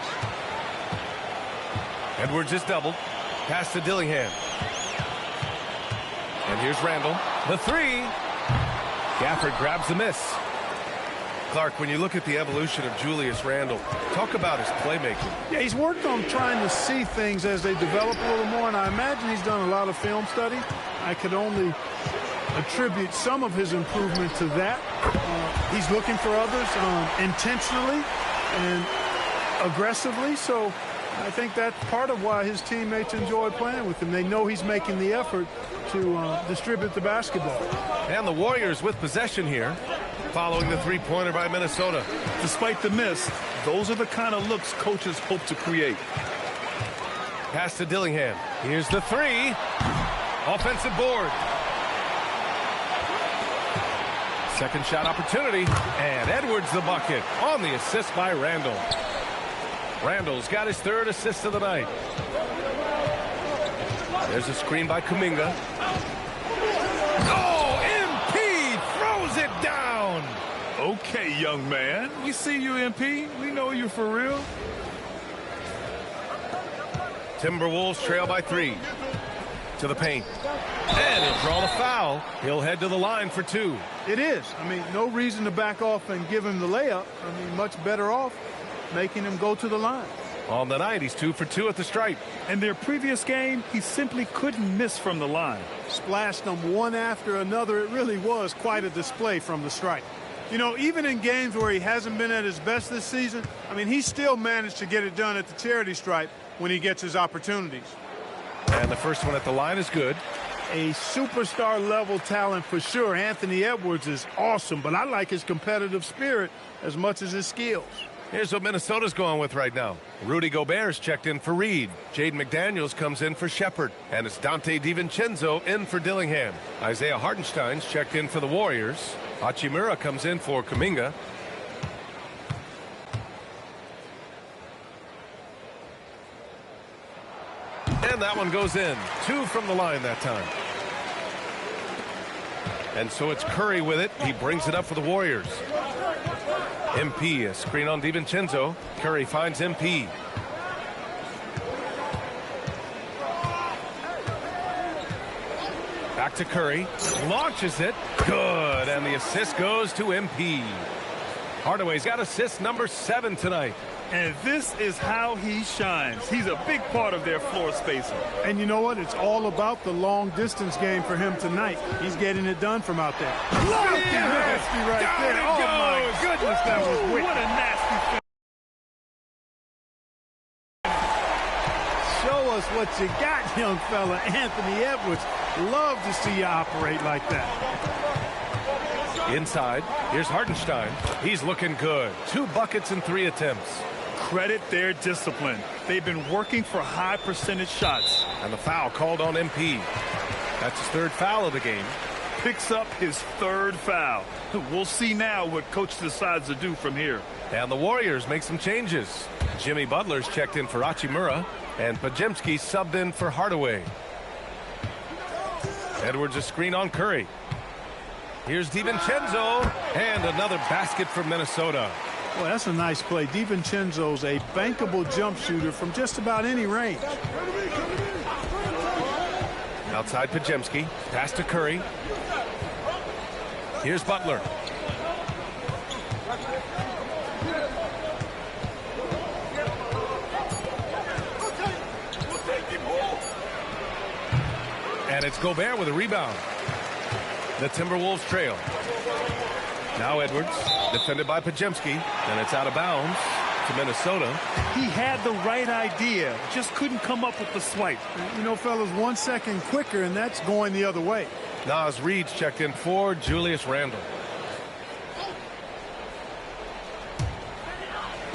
Edwards is doubled. Pass to Dillingham. And here's Randle. The 3. Gafford grabs the miss. Clark, when you look at the evolution of Julius Randle, talk about his playmaking. Yeah, he's worked on trying to see things as they develop a little more, and I imagine he's done a lot of film study. I could only attribute some of his improvement to that. He's looking for others intentionally and aggressively, so I think that's part of why his teammates enjoy playing with him. They know he's making the effort to distribute the basketball. And the Warriors with possession here, following the three-pointer by Minnesota. Despite the miss, those are the kind of looks coaches hope to create. Pass to Dillingham. Here's the three. Offensive board. Second shot opportunity. And Edwards the bucket on the assist by Randle. Randle's got his third assist of the night. There's a screen by Kuminga. Oh, MP throws it down. Okay, young man. We see you, MP. We know you for real. Timberwolves trail by 3. To the paint. And he'll draw the foul. He'll head to the line for 2. It is. I mean, no reason to back off and give him the layup. I mean, much better off making him go to the line. On the night, he's 2 for 2 at the stripe. In their previous game, he simply couldn't miss from the line. Splashed them one after another. It really was quite a display from the stripe. You know, even in games where he hasn't been at his best this season, I mean, he still managed to get it done at the charity stripe when he gets his opportunities. And the first one at the line is good. A superstar level talent for sure. Anthony Edwards is awesome, but I like his competitive spirit as much as his skills. Here's what Minnesota's going with right now. Rudy Gobert's checked in for Reed. Jaden McDaniels comes in for Shepard. And it's Dante DiVincenzo in for Dillingham. Isaiah Hartenstein's checked in for the Warriors. Hachimura comes in for Kuminga. And that one goes in. 2 from the line that time. And so it's Curry with it. He brings it up for the Warriors. MP, a screen on DiVincenzo. Curry finds MP. Back to Curry. Launches it. Good. And the assist goes to MP. Hardaway's got assist number 7 tonight. And this is how he shines. He's a big part of their floor spacing. And you know what? It's all about the long distance game for him tonight. He's getting it done from out there. Nasty right Down there. it Oh, my goes. goodness, that was wicked. What a nasty finish. Show us what you got, young fella. Anthony Edwards. Love to see you operate like that. Inside, here's Hartenstein. He's looking good. 2 buckets and 3 attempts. Credit their discipline. They've been working for high percentage shots. And the foul called on MP. That's his 3rd foul of the game. Picks up his 3rd foul. We'll see now what coach decides to do from here. And the Warriors make some changes. Jimmy Butler's checked in for Hachimura. And Podziemski subbed in for Hardaway. Edwards a screen on Curry. Here's DiVincenzo, and another basket for Minnesota. Well, that's a nice play. DiVincenzo's a bankable jump shooter from just about any range. Outside Podziemski, pass to Curry. Here's Butler. And it's Gobert with a rebound. The Timberwolves trail. Now Edwards, defended by Podziemski, and it's out of bounds to Minnesota. He had the right idea, just couldn't come up with the swipe. You know, fellas, 1 second quicker, and that's going the other way. Nas Reed's checked in for Julius Randle.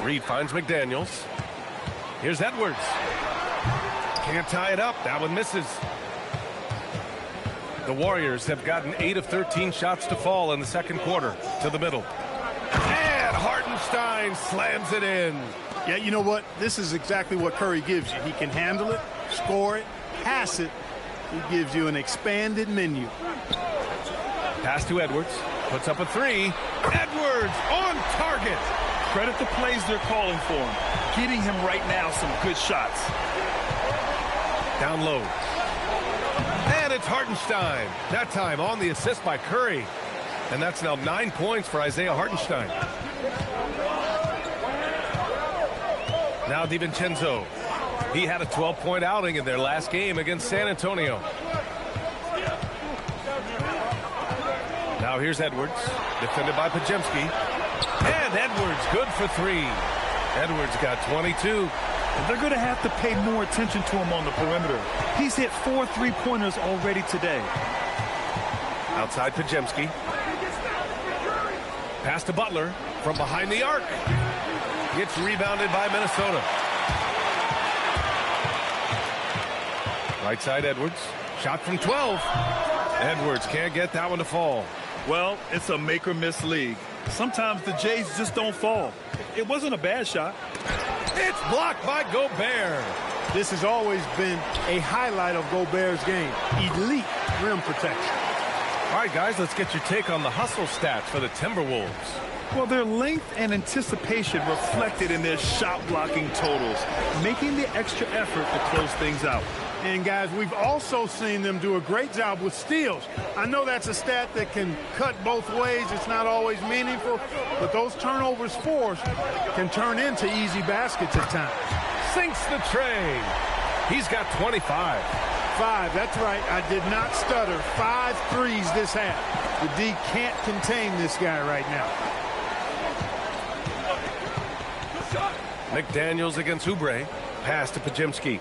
Reed finds McDaniels. Here's Edwards. Can't tie it up. That one misses. The Warriors have gotten 8 of 13 shots to fall in the second quarter. To the middle. And Hartenstein slams it in. Yeah, you know what? This is exactly what Curry gives you. He can handle it, score it, pass it. He gives you an expanded menu. Pass to Edwards. Puts up a 3. Edwards on target. Credit the plays they're calling for him. Getting him right now some good shots. Down low. And it's Hartenstein. That time on the assist by Curry. And that's now 9 points for Isaiah Hartenstein. Now DiVincenzo. He had a 12-point outing in their last game against San Antonio. Now here's Edwards, defended by Pajemski. And Edwards, good for 3. Edwards got 22. They're going to have to pay more attention to him on the perimeter. He's hit 4 3-pointers already today. Outside Pajemski. Pass to Butler from behind the arc. Gets rebounded by Minnesota. Right side Edwards. Shot from 12. Edwards can't get that one to fall. Well, it's a make-or-miss league. Sometimes the Jays just don't fall. It wasn't a bad shot. It's blocked by Gobert. This has always been a highlight of Gobert's game. Elite rim protection. All right, guys, let's get your take on the hustle stats for the Timberwolves. Well, their length and anticipation reflected in their shot-blocking totals, making the extra effort to close things out. And, guys, we've also seen them do a great job with steals. I know that's a stat that can cut both ways. It's not always meaningful, but those turnovers forced can turn into easy baskets at times. Sinks the tray. He's got 25. 5, that's right. I did not stutter. 5 threes this half. The D can't contain this guy right now. McDaniels against Oubre. Pass to Pajemski.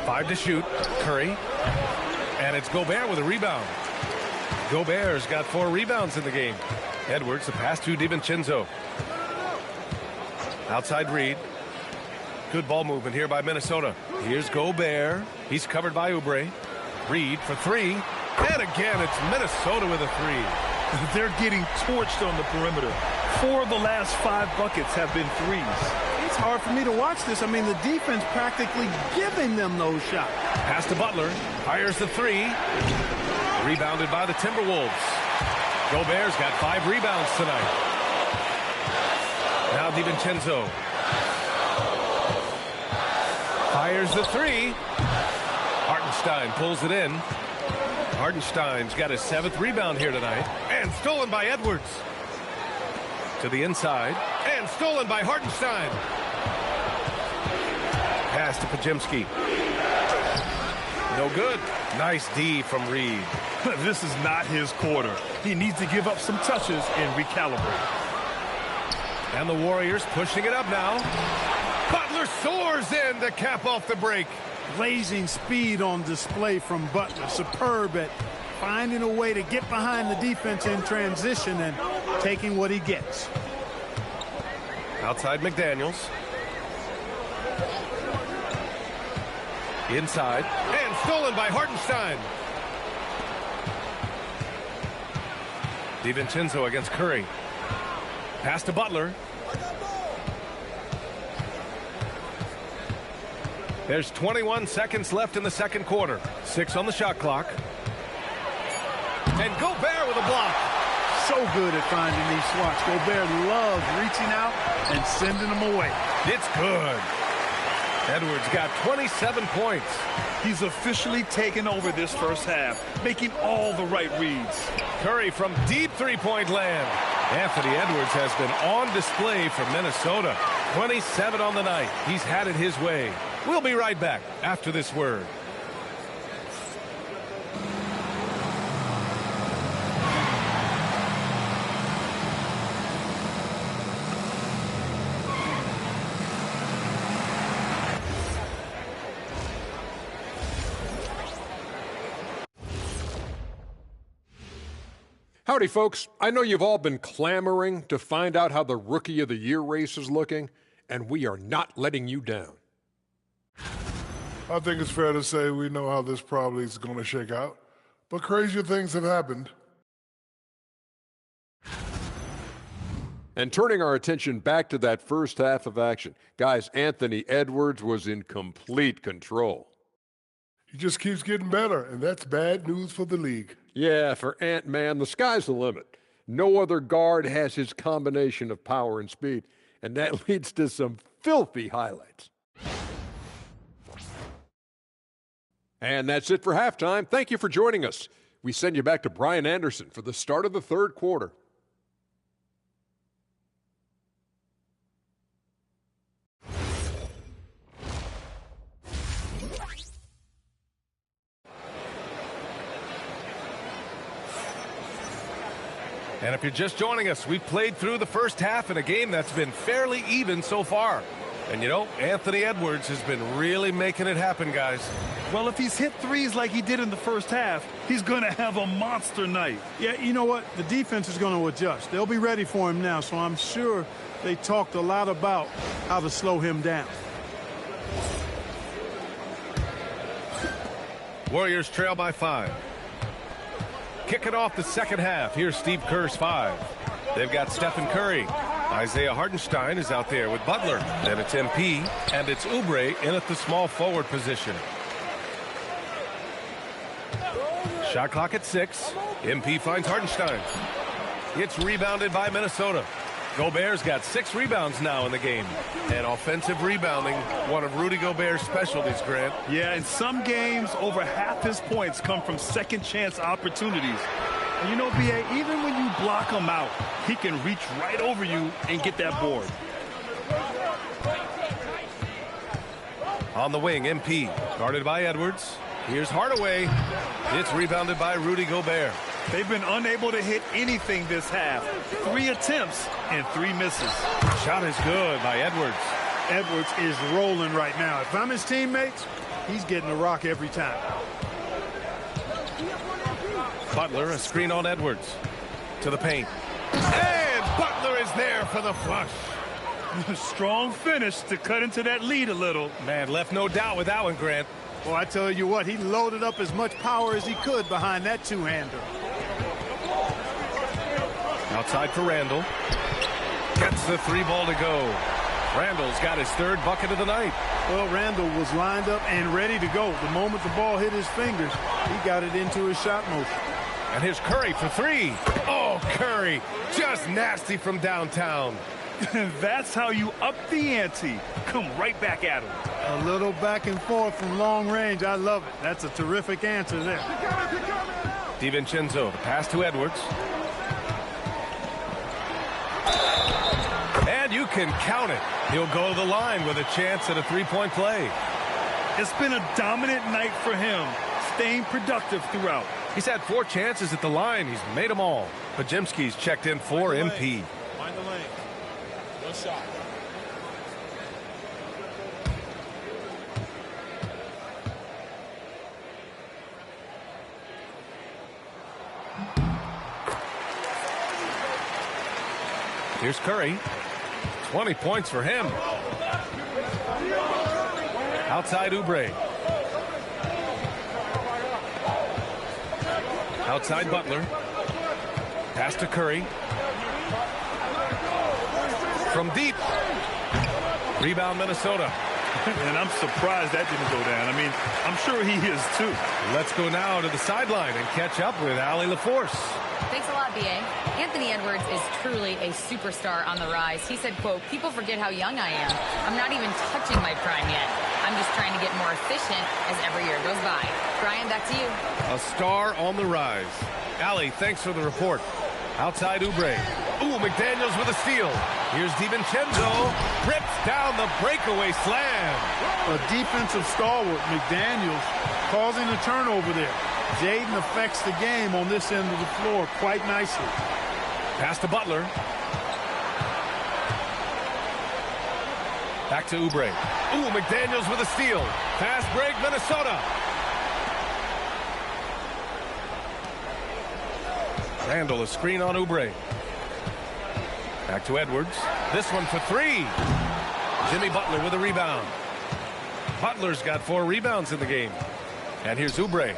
5 to shoot. Curry. And it's Gobert with a rebound. Gobert's got 4 rebounds in the game. Edwards, the pass to DiVincenzo. Outside Reed. Good ball movement here by Minnesota. Here's Gobert. He's covered by Oubre. Reed for 3. And again, it's Minnesota with a 3. They're getting torched on the perimeter. 4 of the last 5 buckets have been threes. It's hard for me to watch this. I mean, the defense practically giving them those shots. Pass to Butler. Fires the 3. Rebounded by the Timberwolves. Gobert's got 5 rebounds tonight. Now DiVincenzo. Fires the 3. Hartenstein pulls it in. Hartenstein's got his 7th rebound here tonight. And stolen by Edwards. To the inside. And stolen by Hartenstein. Pass to Pajemski. No good. Nice D from Reed. This is not his quarter. He needs to give up some touches and recalibrate. And the Warriors pushing it up now. Butler soars in to cap off the break. Blazing speed on display from Butler. Superb at finding a way to get behind the defense in transition and taking what he gets. Outside McDaniels. Inside. And stolen by Hartenstein. DiVincenzo against Curry. Pass to Butler. There's 21 seconds left in the second quarter. 6 on the shot clock. And Gobert with a block. So good at finding these swats. Gobert loves reaching out and sending them away. It's good. Edwards got 27 points. He's officially taken over this first half, making all the right reads. Curry from deep three-point land. Anthony Edwards has been on display for Minnesota. 27 on the night. He's had it his way. We'll be right back after this word. Howdy, folks. I know you've all been clamoring to find out how the Rookie of the Year race is looking, and we are not letting you down. I think it's fair to say we know how this probably is going to shake out, but crazier things have happened. And turning our attention back to that first half of action, guys, Anthony Edwards was in complete control. He just keeps getting better, and that's bad news for the league. Yeah, for Ant-Man, the sky's the limit. No other guard has his combination of power and speed, and that leads to some filthy highlights. And that's it for halftime. Thank you for joining us. We send you back to Brian Anderson for the start of the third quarter. And if you're just joining us, we've played through the first half in a game that's been fairly even so far. And, you know, Anthony Edwards has been really making it happen, guys. Well, if he's hit threes like he did in the first half, he's going to have a monster night. Yeah, you know what? The defense is going to adjust. They'll be ready for him now, so I'm sure they talked a lot about how to slow him down. Warriors trail by 5. Kicking off the second half. Here's Steve Kerr's 5. They've got Stephen Curry. Isaiah Hartenstein is out there with Butler. Then it's MP, and it's Oubre in at the small forward position. Shot clock at 6. MP finds Hartenstein. It's rebounded by Minnesota. Gobert's got 6 rebounds now in the game. And offensive rebounding, one of Rudy Gobert's specialties, Grant. Yeah, in some games, over half his points come from second chance opportunities. And you know, B.A., even when you block him out, he can reach right over you and get that board. On the wing, MP, guarded by Edwards. Here's Hardaway. It's rebounded by Rudy Gobert. They've been unable to hit anything this half. 3 attempts and 3 misses. Shot is good by Edwards. Edwards is rolling right now. If I'm his teammates, he's getting a rock every time. Butler, a screen on Edwards. To the paint. And Butler is there for the flush. Strong finish to cut into that lead a little. Man, left no doubt with that one, Grant. Well, I tell you what, he loaded up as much power as he could behind that two-hander. Outside for Randall. Gets the 3 ball to go. Randall's got his 3rd bucket of the night. Well, Randall was lined up and ready to go. The moment the ball hit his fingers, he got it into his shot motion. And here's Curry for 3. Oh, Curry, just nasty from downtown. That's how you up the ante. Come right back at him. A little back and forth from long range. I love it. That's a terrific answer there. DiVincenzo, the pass to Edwards. And you can count it. He'll go to the line with a chance at a 3-point play. It's been a dominant night for him, staying productive throughout. He's had 4 chances at the line. He's made them all. Pajemski's checked in for MP. Find the lane. No shot. Here's Curry. 20 points for him. Outside Oubre. Outside Butler. Pass to Curry. From deep. Rebound Minnesota. And I'm surprised that didn't go down. I mean, I'm sure he is too. Let's go now to the sideline and catch up with Allie LaForce. Thanks a lot, B.A. Anthony Edwards is truly a superstar on the rise. He said, quote, "People forget how young I am. I'm not even touching my prime yet. I'm just trying to get more efficient as every year goes by." Brian, back to you. A star on the rise. Allie, thanks for the report. Outside Oubre. Ooh, McDaniels with a steal. Here's DiVincenzo. Rips down the breakaway slam. A defensive stalwart, McDaniels, causing a turnover there. Jaden affects the game on this end of the floor quite nicely. Pass to Butler. Back to Oubre. Ooh, McDaniels with a steal. Fast break, Minnesota. Randall, a screen on Oubre. Back to Edwards. This one for 3. Jimmy Butler with a rebound. Butler's got 4 rebounds in the game. And here's Oubre.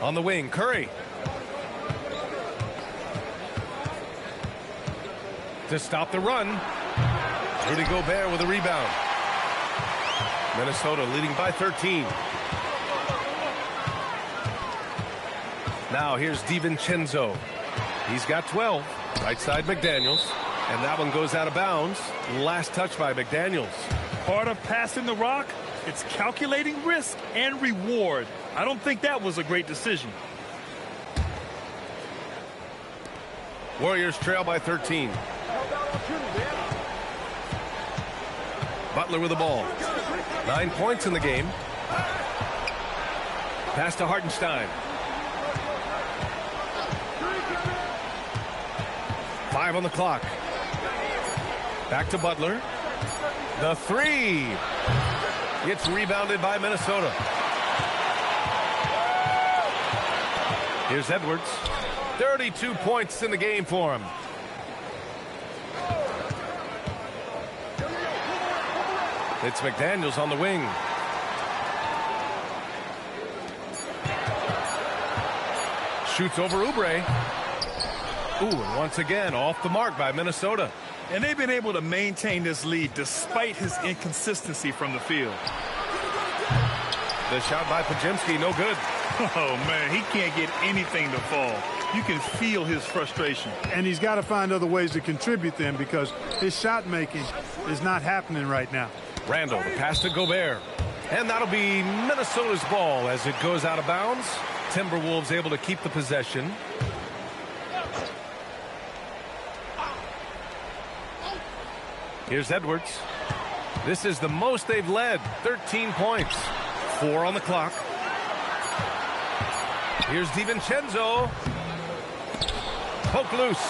On the wing, Curry. To stop the run. Rudy Gobert with a rebound. Minnesota leading by 13. Now here's DiVincenzo. He's got 12. Right side McDaniels. And that one goes out of bounds. Last touch by McDaniels. Part of passing the rock, it's calculating risk and reward. I don't think that was a great decision. Warriors trail by 13. Butler with the ball. 9 points in the game. Pass to Hartenstein. 5 on the clock. Back to Butler. The three. It's rebounded by Minnesota. Here's Edwards. 32 points in the game for him. It's McDaniels on the wing. Shoots over Oubre. Ooh, and once again off the mark by Minnesota. And they've been able to maintain this lead despite his inconsistency from the field. The shot by Podziemski, no good. Oh, man, he can't get anything to fall. You can feel his frustration. And he's got to find other ways to contribute then, because his shot making is not happening right now. Randall, the pass to Gobert. And that'll be Minnesota's ball as it goes out of bounds. Timberwolves able to keep the possession. Here's Edwards. This is the most they've led, 13 points. 4 on the clock. Here's DiVincenzo. Poke loose.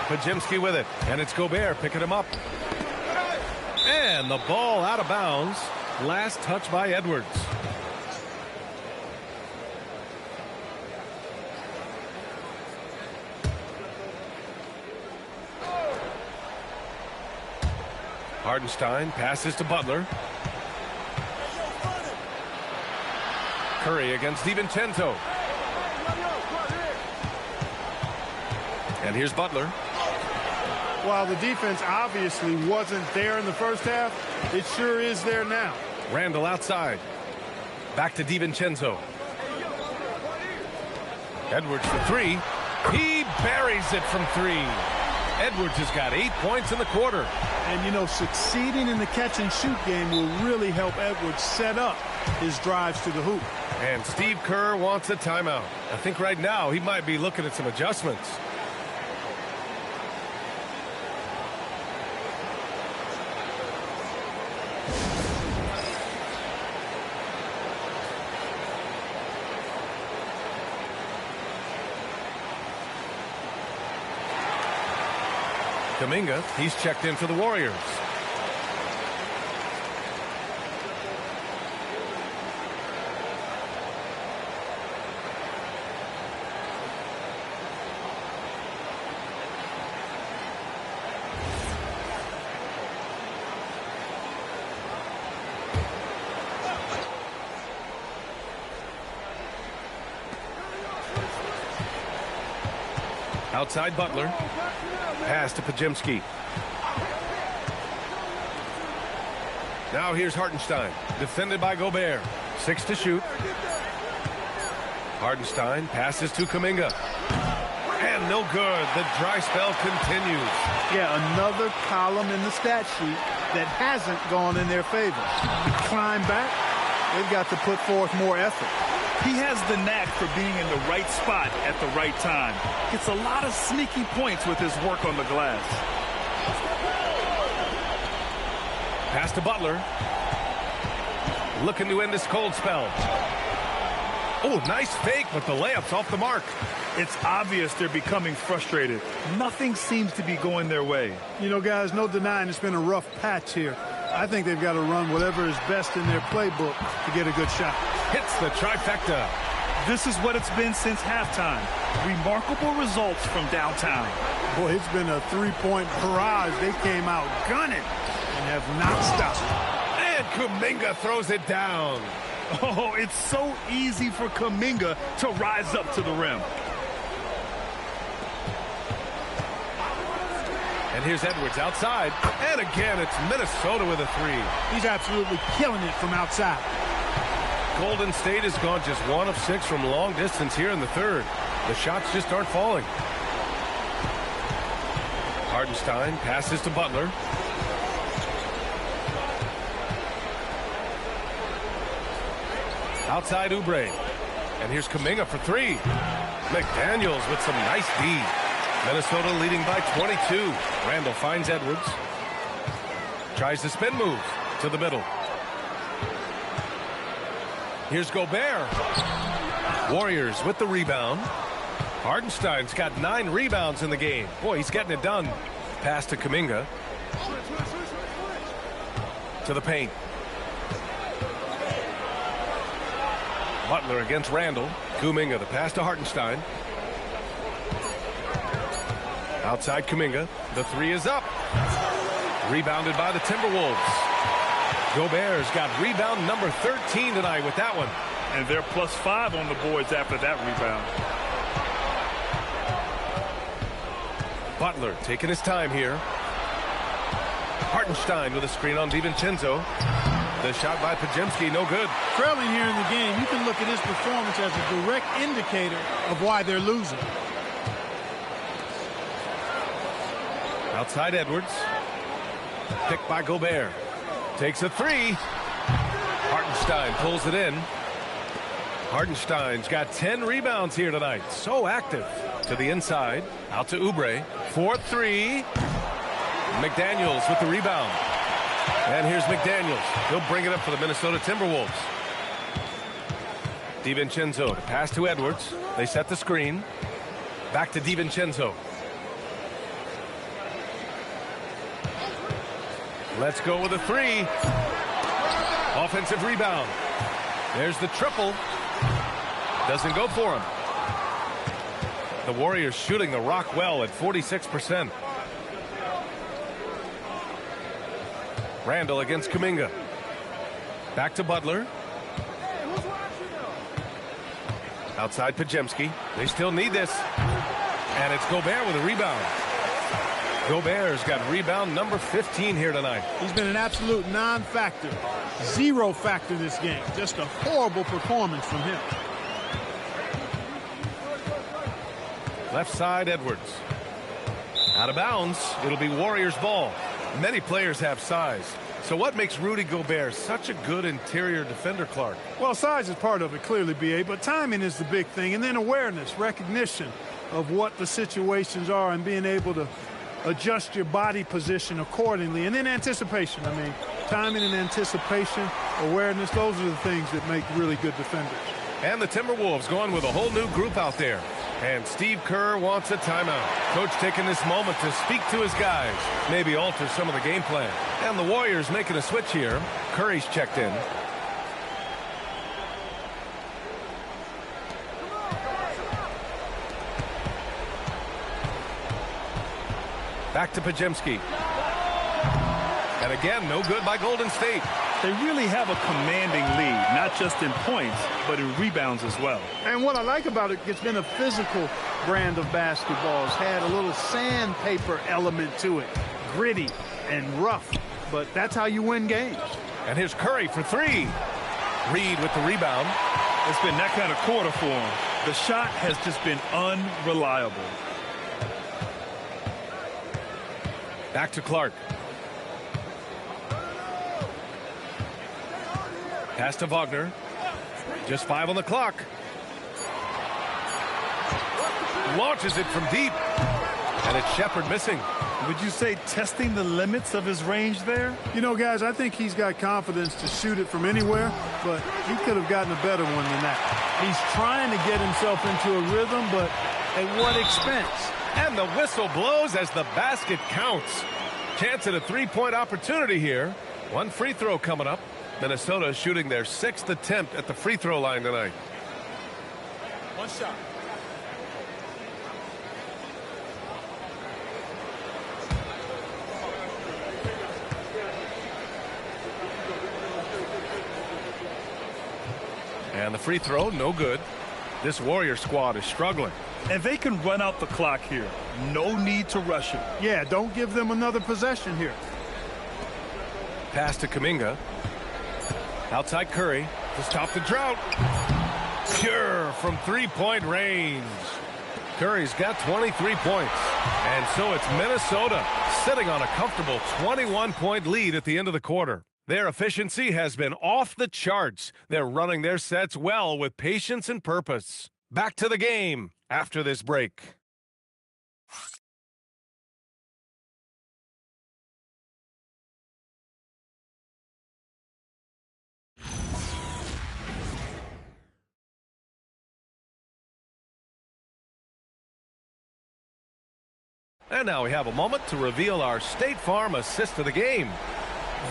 Podziemski with it, and it's Gobert picking him up. And the ball out of bounds. Last touch by Edwards. Hartenstein passes to Butler. Curry against DiVincenzo. And here's Butler. While the defense obviously wasn't there in the first half, it sure is there now. Randall outside. Back to DiVincenzo. Edwards for three. He buries it from three. Edwards has got 8 points in the quarter. And, you know, succeeding in the catch-and-shoot game will really help Edwards set up his drives to the hoop. And Steve Kerr wants a timeout. I think right now he might be looking at some adjustments. Kuminga, he's checked in for the Warriors. Outside Butler. Pass to Podziemski. Now here's Hartenstein. Defended by Gobert. 6 to shoot. Hartenstein passes to Kuminga. And no good. The dry spell continues. Yeah, another column in the stat sheet that hasn't gone in their favor. To climb back, they've got to put forth more effort. He has the knack for being in the right spot at the right time. Gets a lot of sneaky points with his work on the glass. Pass to Butler. Looking to end this cold spell. Oh, nice fake, but the layup's off the mark. It's obvious they're becoming frustrated. Nothing seems to be going their way. You know, guys, no denying it's been a rough patch here. I think they've got to run whatever is best in their playbook to get a good shot. Hits the trifecta. This is what it's been since halftime. Remarkable results from downtown. Boy, it's been a three-point barrage. They came out gunning and have not stopped. And Kuminga throws it down. Oh, it's so easy for Kuminga to rise up to the rim. And here's Edwards outside. And again, it's Minnesota with a three. He's absolutely killing it from outside. Golden State has gone just 1 of 6 from long distance here in the third. The shots just aren't falling. Hartenstein passes to Butler. Outside Oubre. And here's Kuminga for three. McDaniels with some nice D. Minnesota leading by 22. Randall finds Edwards. Tries the spin move to the middle. Here's Gobert. Warriors with the rebound. Hardenstein's got 9 rebounds in the game. Boy, he's getting it done. Pass to Kuminga. To the paint. Butler against Randall. Kuminga, the pass to Hartenstein. Outside Kuminga. The 3 is up. Rebounded by the Timberwolves. Gobert's got rebound number 13 tonight with that one. And they're +5 on the boards after that rebound. Butler taking his time here. Hartenstein with a screen on DiVincenzo. The shot by Podziemski, no good. Trailing here in the game, you can look at his performance as a direct indicator of why they're losing. Outside Edwards. Picked by Gobert. Takes a 3. Hartenstein pulls it in. Hartenstein's got 10 rebounds here tonight. So active. To the inside. Out to Oubre. 4-3. McDaniels with the rebound. And here's McDaniels. He'll bring it up for the Minnesota Timberwolves. DiVincenzo. Pass to Edwards. They set the screen. Back to DiVincenzo. Let's go with a 3. Offensive rebound. There's the triple. Doesn't go for him. The Warriors shooting the rock well at 46%. Randall against Kuminga. Back to Butler. Outside Podziemski. They still need this. And it's Gobert with a rebound. Gobert's got rebound number 15 here tonight. He's been an absolute non-factor. 0 factor this game. Just a horrible performance from him. Left side, Edwards. Out of bounds. It'll be Warriors ball. Many players have size. So what makes Rudy Gobert such a good interior defender, Clark? Well, size is part of it, clearly, B.A., but timing is the big thing. And then awareness, recognition of what the situations are and being able to adjust your body position accordingly. And then anticipation. I mean, timing and anticipation, awareness, those are the things that make really good defenders. And the Timberwolves going with a whole new group out there. And Steve Kerr wants a timeout. Coach taking this moment to speak to his guys. Maybe alter some of the game plan. And the Warriors making a switch here. Curry's checked in. Back to Podziemski. And again, no good by Golden State. They really have a commanding lead, not just in points, but in rebounds as well. And what I like about it, it's been a physical brand of basketball. It's had a little sandpaper element to it. Gritty and rough, but that's how you win games. And here's Curry for 3. Reed with the rebound. It's been that kind of quarter for him. The shot has just been unreliable. Back to Clark. Pass to Wagner. Just 5 on the clock. Launches it from deep. And it's Shepherd missing. Would you say testing the limits of his range there? You know, guys, I think he's got confidence to shoot it from anywhere, but he could have gotten a better one than that. He's trying to get himself into a rhythm, but at what expense? And the whistle blows as the basket counts. Chance at a 3-point opportunity here. 1 free throw coming up. Minnesota shooting their 6th attempt at the free throw line tonight. 1 shot. And the free throw, no good. This Warrior squad is struggling. And they can run out the clock here. No need to rush it. Yeah, don't give them another possession here. Pass to Kuminga. Outside Curry to stop the drought. Pure from 3-point range. Curry's got 23 points. And so it's Minnesota sitting on a comfortable 21-point lead at the end of the quarter. Their efficiency has been off the charts. They're running their sets well with patience and purpose. Back to the game. after this break. And now we have a moment to reveal our State Farm assist of the game.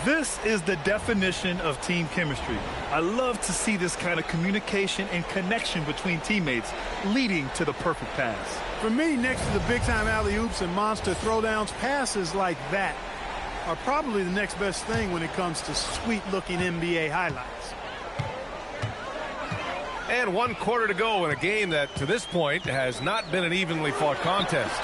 This is the definition of team chemistry. I love to see this kind of communication and connection between teammates leading to the perfect pass. For me, next to the big-time alley-oops and monster throwdowns, passes like that are probably the next best thing when it comes to sweet-looking NBA highlights. And 1 quarter to go in a game that, to this point, has not been an evenly fought contest.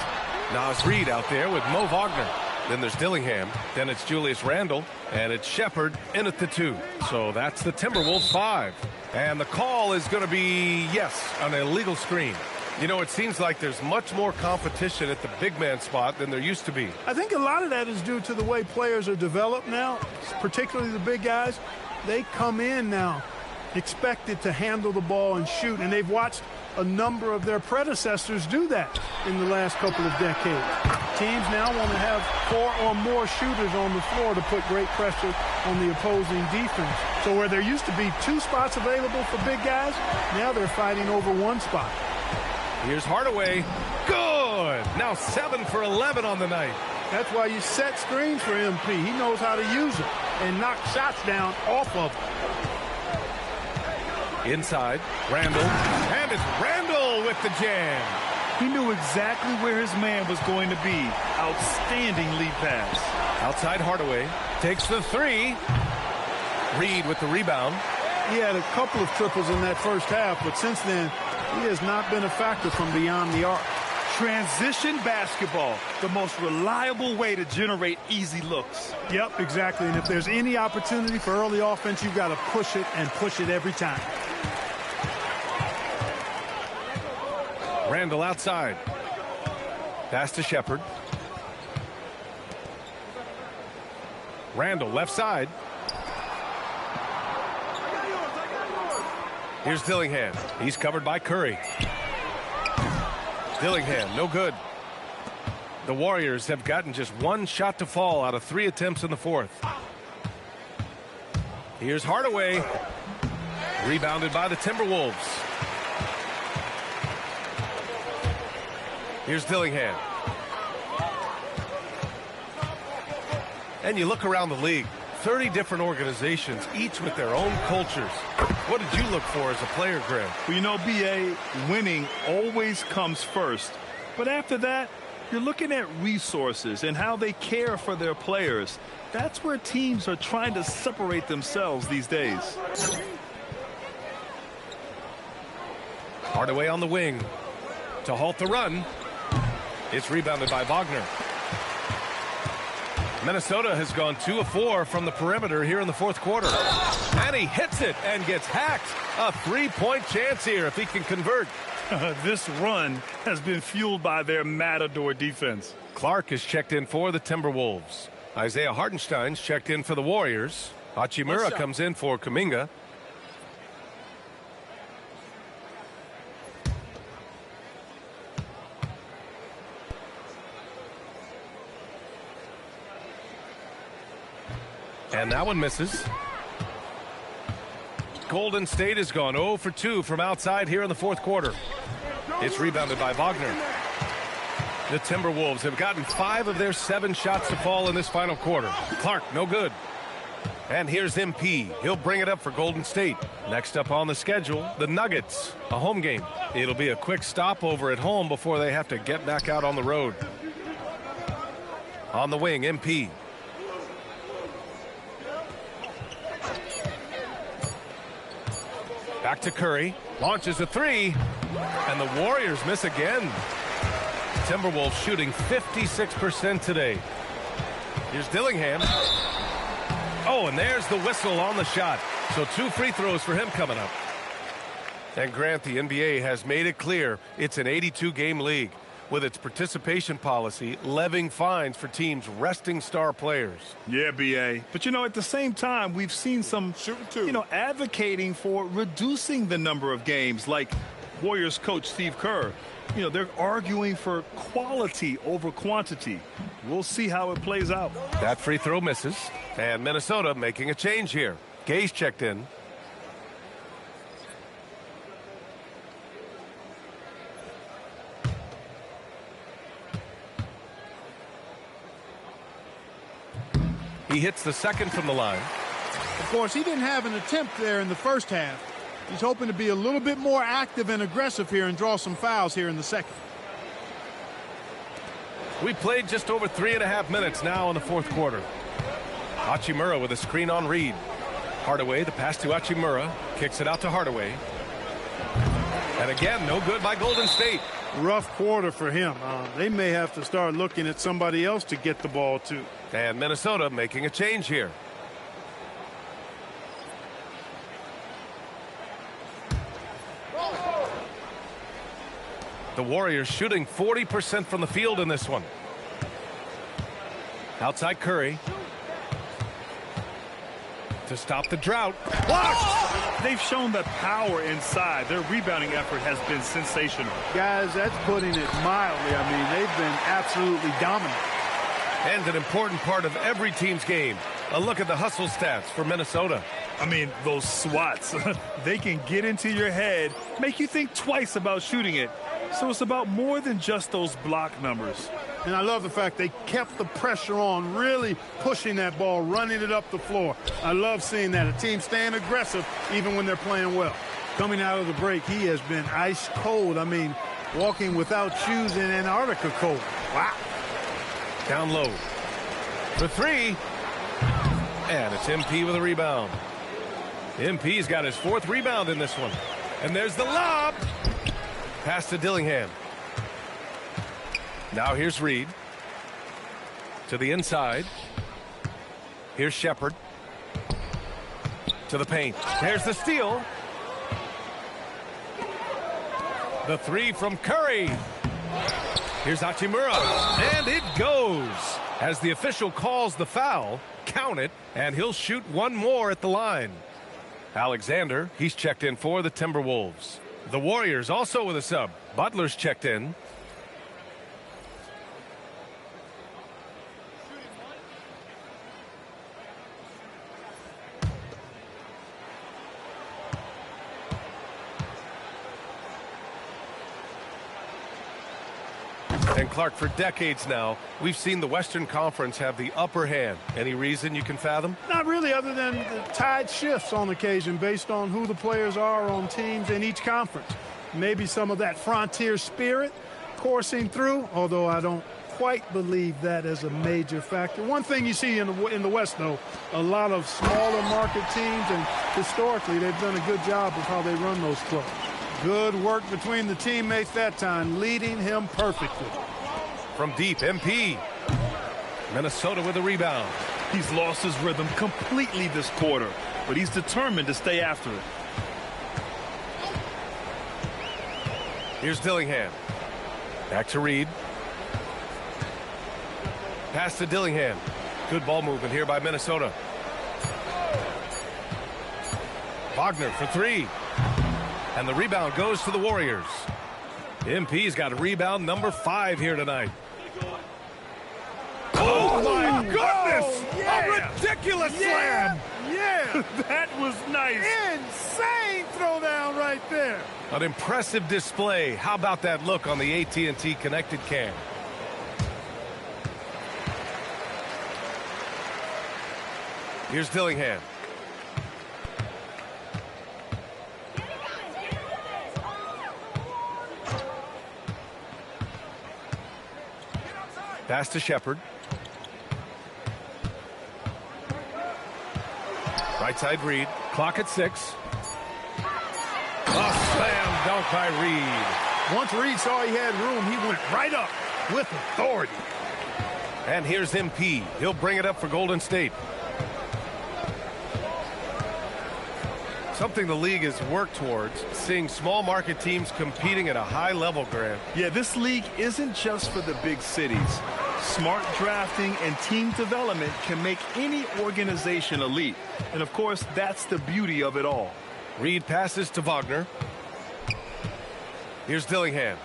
Nas Reed out there with Mo Wagner. Then there's Dillingham. Then it's Julius Randle. And it's Shepard in at the 2. So that's the Timberwolves 5. And the call is going to be, yes, an illegal screen. You know, it seems like there's much more competition at the big man spot than there used to be. I think a lot of that is due to the way players are developed now, particularly the big guys. They come in now expected to handle the ball and shoot, and they've watched a number of their predecessors do that in the last couple of decades. Teams now want to have 4 or more shooters on the floor to put great pressure on the opposing defense. So where there used to be 2 spots available for big guys, now they're fighting over 1 spot. Here's Hardaway. Good. Now 7 for 11 on the night. That's why you set screens for MP. He knows how to use it and knock shots down off of them. Inside, Randle, and it's Randle with the jam. He knew exactly where his man was going to be. Outstanding lead pass. Outside Hardaway, takes the 3. Reed with the rebound. He had a couple of triples in that first half, but since then, he has not been a factor from beyond the arc. Transition basketball, the most reliable way to generate easy looks. Yep, exactly. And if there's any opportunity for early offense, you've got to push it and push it every time. Randle outside. Pass to Shepard. Randle left side. Here's Dillingham. He's covered by Curry. Dillingham, no good. The Warriors have gotten just 1 shot to fall out of 3 attempts in the 4th. Here's Hardaway. Rebounded by the Timberwolves. Here's Dillingham. And you look around the league, 30 different organizations, each with their own cultures. What did you look for as a player, Greg? Well, you know, B.A., winning always comes first. But after that, you're looking at resources and how they care for their players. That's where teams are trying to separate themselves these days. Hardaway on the wing to halt the run. It's rebounded by Wagner. Minnesota has gone 2 of 4 from the perimeter here in the 4th quarter. And he hits it and gets hacked. A 3-point chance here if he can convert. This run has been fueled by their Matador defense. Clark is checked in for the Timberwolves. Isaiah Hartenstein's checked in for the Warriors. Hachimura comes in for Kuminga. And that one misses. Golden State has gone 0 for 2 from outside here in the 4th quarter. It's rebounded by Wagner. The Timberwolves have gotten 5 of their 7 shots to fall in this final quarter. Clark, no good. And here's MP. He'll bring it up for Golden State. Next up on the schedule, the Nuggets, a home game. It'll be a quick stopover at home before they have to get back out on the road. On the wing, MP. Back to Curry, launches a 3, and the Warriors miss again. Timberwolves shooting 56% today. Here's Dillingham. Oh, and there's the whistle on the shot. So 2 free throws for him coming up. And Grant, the NBA has made it clear it's an 82-game league with its participation policy levying fines for teams resting star players. Yeah, B.A. But, you know, at the same time, we've seen some, advocating for reducing the number of games, like Warriors coach Steve Kerr, you know, they're arguing for quality over quantity. We'll see how it plays out. That free throw misses. And Minnesota making a change here. Gay's checked in. He hits the second from the line. Of course, he didn't have an attempt there in the first half. He's hoping to be a little bit more active and aggressive here and draw some fouls here in the second. We played just over 3.5 minutes now in the fourth quarter. Hachimura with a screen on Reed. Hardaway, the pass to Hachimura. Kicks it out to Hardaway. And again, no good by Golden State. Rough quarter for him. They may have to start looking at somebody else to get the ball to. And Minnesota making a change here. The Warriors shooting 40% from the field in this one. Outside Curry. To stop the drought. Blocked! They've shown that power inside. Their rebounding effort has been sensational. Guys, that's putting it mildly. I mean, they've been absolutely dominant. And an important part of every team's game. A look at the hustle stats for Minnesota. I mean, those swats, they can get into your head, make you think twice about shooting it. So it's about more than just those block numbers. And I love the fact they kept the pressure on, really pushing that ball, running it up the floor. I love seeing that. A team staying aggressive even when they're playing well. Coming out of the break, he has been ice cold. I mean, walking without shoes in Antarctica cold. Wow. Down low. For three. And it's MP with a rebound. MP's got his 4th rebound in this one. And there's the lob. Pass to Dillingham. Now here's Reed. To the inside. Here's Shepard. To the paint. There's the steal. The 3 from Curry. Here's Hachimura. And it goes. As the official calls the foul, count it, and he'll shoot one more at the line. Alexander, he's checked in for the Timberwolves. The Warriors also with a sub. Butler's checked in. And Clark, for decades now, we've seen the Western Conference have the upper hand. Any reason you can fathom? Not really, other than the tide shifts on occasion based on who the players are on teams in each conference. Maybe some of that frontier spirit coursing through, although I don't quite believe that as a major factor. One thing you see in the West, though, a lot of smaller market teams, and historically they've done a good job of how they run those clubs. Good work between the teammates that time, leading him perfectly. From deep, MP. Minnesota with a rebound. He's lost his rhythm completely this quarter, but he's determined to stay after it. Here's Dillingham. Back to Reed. Pass to Dillingham. Good ball movement here by Minnesota. Wagner for 3. And the rebound goes to the Warriors. MP's got a rebound number 5 here tonight. Oh my goodness! Oh, yeah. A ridiculous slam! Yeah! That was nice. Insane throwdown right there. An impressive display. How about that look on the AT&T connected cam? Here's Dillingham. Pass to Shepard. Right side Reed. Clock at 6. A slam dunk by Reed. Once Reed saw he had room, he went right up with authority. And here's MP. He'll bring it up for Golden State. Something the league has worked towards, seeing small market teams competing at a high level, Grant. Yeah, this league isn't just for the big cities. Smart drafting and team development can make any organization elite. And of course, that's the beauty of it all. Reed passes to Wagner. Here's Dillingham.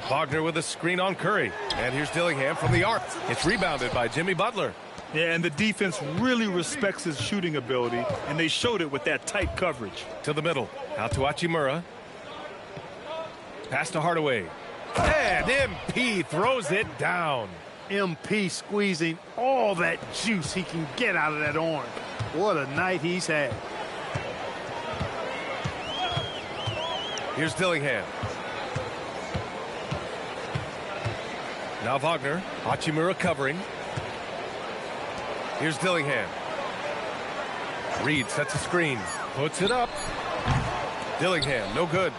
Wagner with a screen on Curry. And here's Dillingham from the arc. It's rebounded by Jimmy Butler. Yeah, and the defense really respects his shooting ability, and they showed it with that tight coverage. To the middle. Out to Hachimura. Pass to Hardaway. And MP throws it down. MP squeezing all that juice he can get out of that arm. What a night he's had. Here's Dillingham. Now Wagner. Hachimura covering. Here's Dillingham. Reed sets a screen. Puts it up. Dillingham, no good.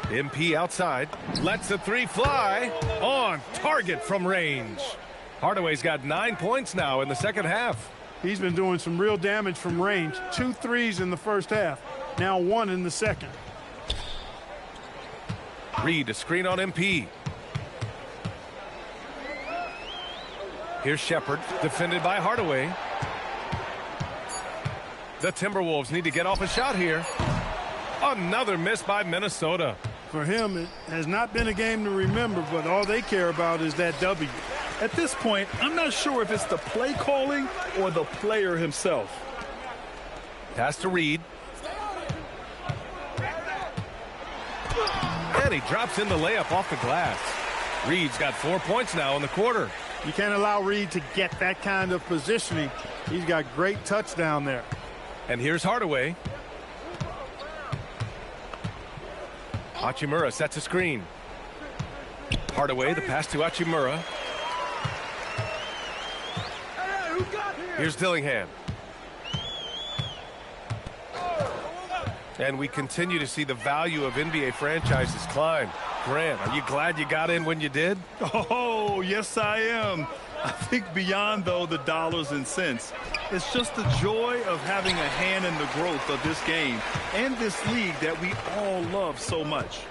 MP outside. Lets the three fly. On target from range. Hardaway's got 9 points now in the second half. He's been doing some real damage from range. 2 threes in the first half. Now 1 in the second. Reed, a screen on MP. Here's Shepard, defended by Hardaway. The Timberwolves need to get off a shot here. Another miss by Minnesota. For him, it has not been a game to remember, but all they care about is that W. At this point, I'm not sure if it's the play calling or the player himself. Pass to Reed. And he drops in the layup off the glass. Reed's got 4 points now in the quarter. You can't allow Reed to get that kind of positioning. He's got great touch down there. And here's Hardaway. Hachimura sets a screen. Hardaway, the pass to Hachimura. Here's Dillingham. And we continue to see the value of NBA franchises climb. Grant, are you glad you got in when you did? Oh, yes, I am. I think beyond, though, the dollars and cents, it's just the joy of having a hand in the growth of this game and this league that we all love so much.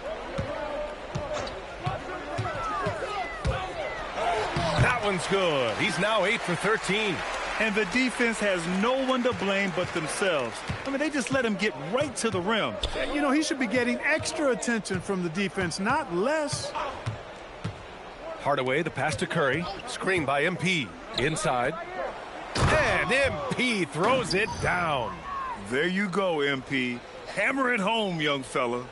That one's good. He's now 8 for 13. And the defense has no one to blame but themselves. I mean, they just let him get right to the rim. You know, he should be getting extra attention from the defense, not less. Hardaway, the pass to Curry. Screen by MP. Inside. And MP throws it down. There you go, MP. Hammer it home, young fella.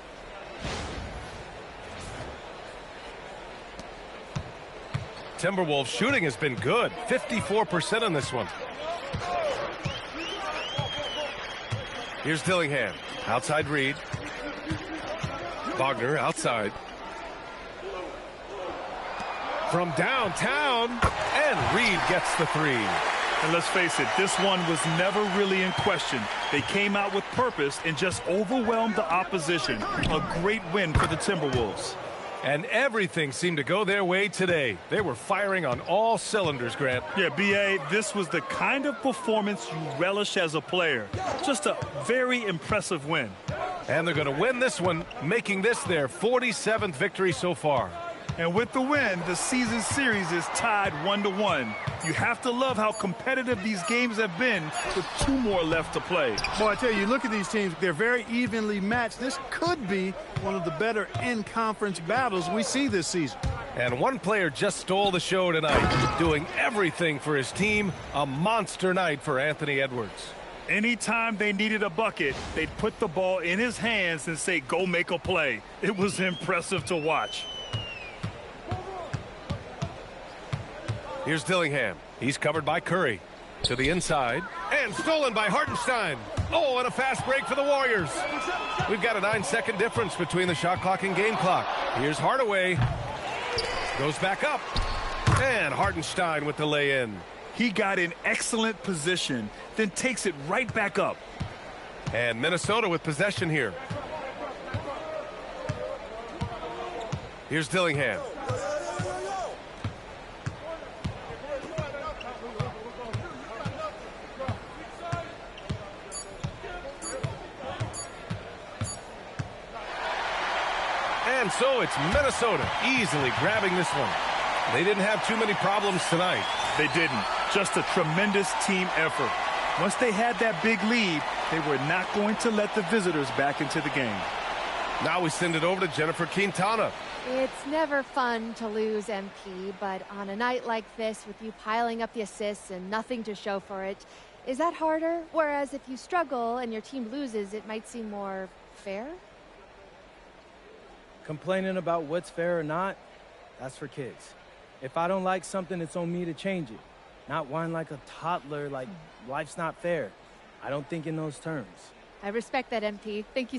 Timberwolves shooting has been good. 54% on this one. Here's Dillingham. Outside Reed. Wagner outside. From downtown. And Reed gets the three. And let's face it, this one was never really in question. They came out with purpose and just overwhelmed the opposition. A great win for the Timberwolves. And everything seemed to go their way today. They were firing on all cylinders, Grant. Yeah, B.A., this was the kind of performance you relish as a player. Just a very impressive win. And they're going to win this one, making this their 47th victory so far. And with the win, the season series is tied 1-1. You have to love how competitive these games have been with 2 more left to play. Boy, I tell you, look at these teams. They're very evenly matched. This could be one of the better in-conference battles we see this season. And one player just stole the show tonight, doing everything for his team. A monster night for Anthony Edwards. Anytime they needed a bucket, they'd put the ball in his hands and say, go make a play. It was impressive to watch. Here's Dillingham. He's covered by Curry. To the inside. And stolen by Hartenstein. Oh, and a fast break for the Warriors. We've got a 9-second difference between the shot clock and game clock. Here's Hardaway. Goes back up. And Hartenstein with the lay-in. He got in excellent position, then takes it right back up. And Minnesota with possession here. Here's Dillingham. And so it's Minnesota easily grabbing this one. They didn't have too many problems tonight. They didn't. Just a tremendous team effort. Once they had that big lead, they were not going to let the visitors back into the game. Now we send it over to Jennifer Quintana. It's never fun to lose, MP, but on a night like this, with you piling up the assists and nothing to show for it, is that harder? Whereas if you struggle and your team loses, it might seem more fair? Complaining about what's fair or not, that's for kids. If I don't like something, it's on me to change it. Not whine like a toddler, like life's not fair. I don't think in those terms. I respect that, MP. Thank you so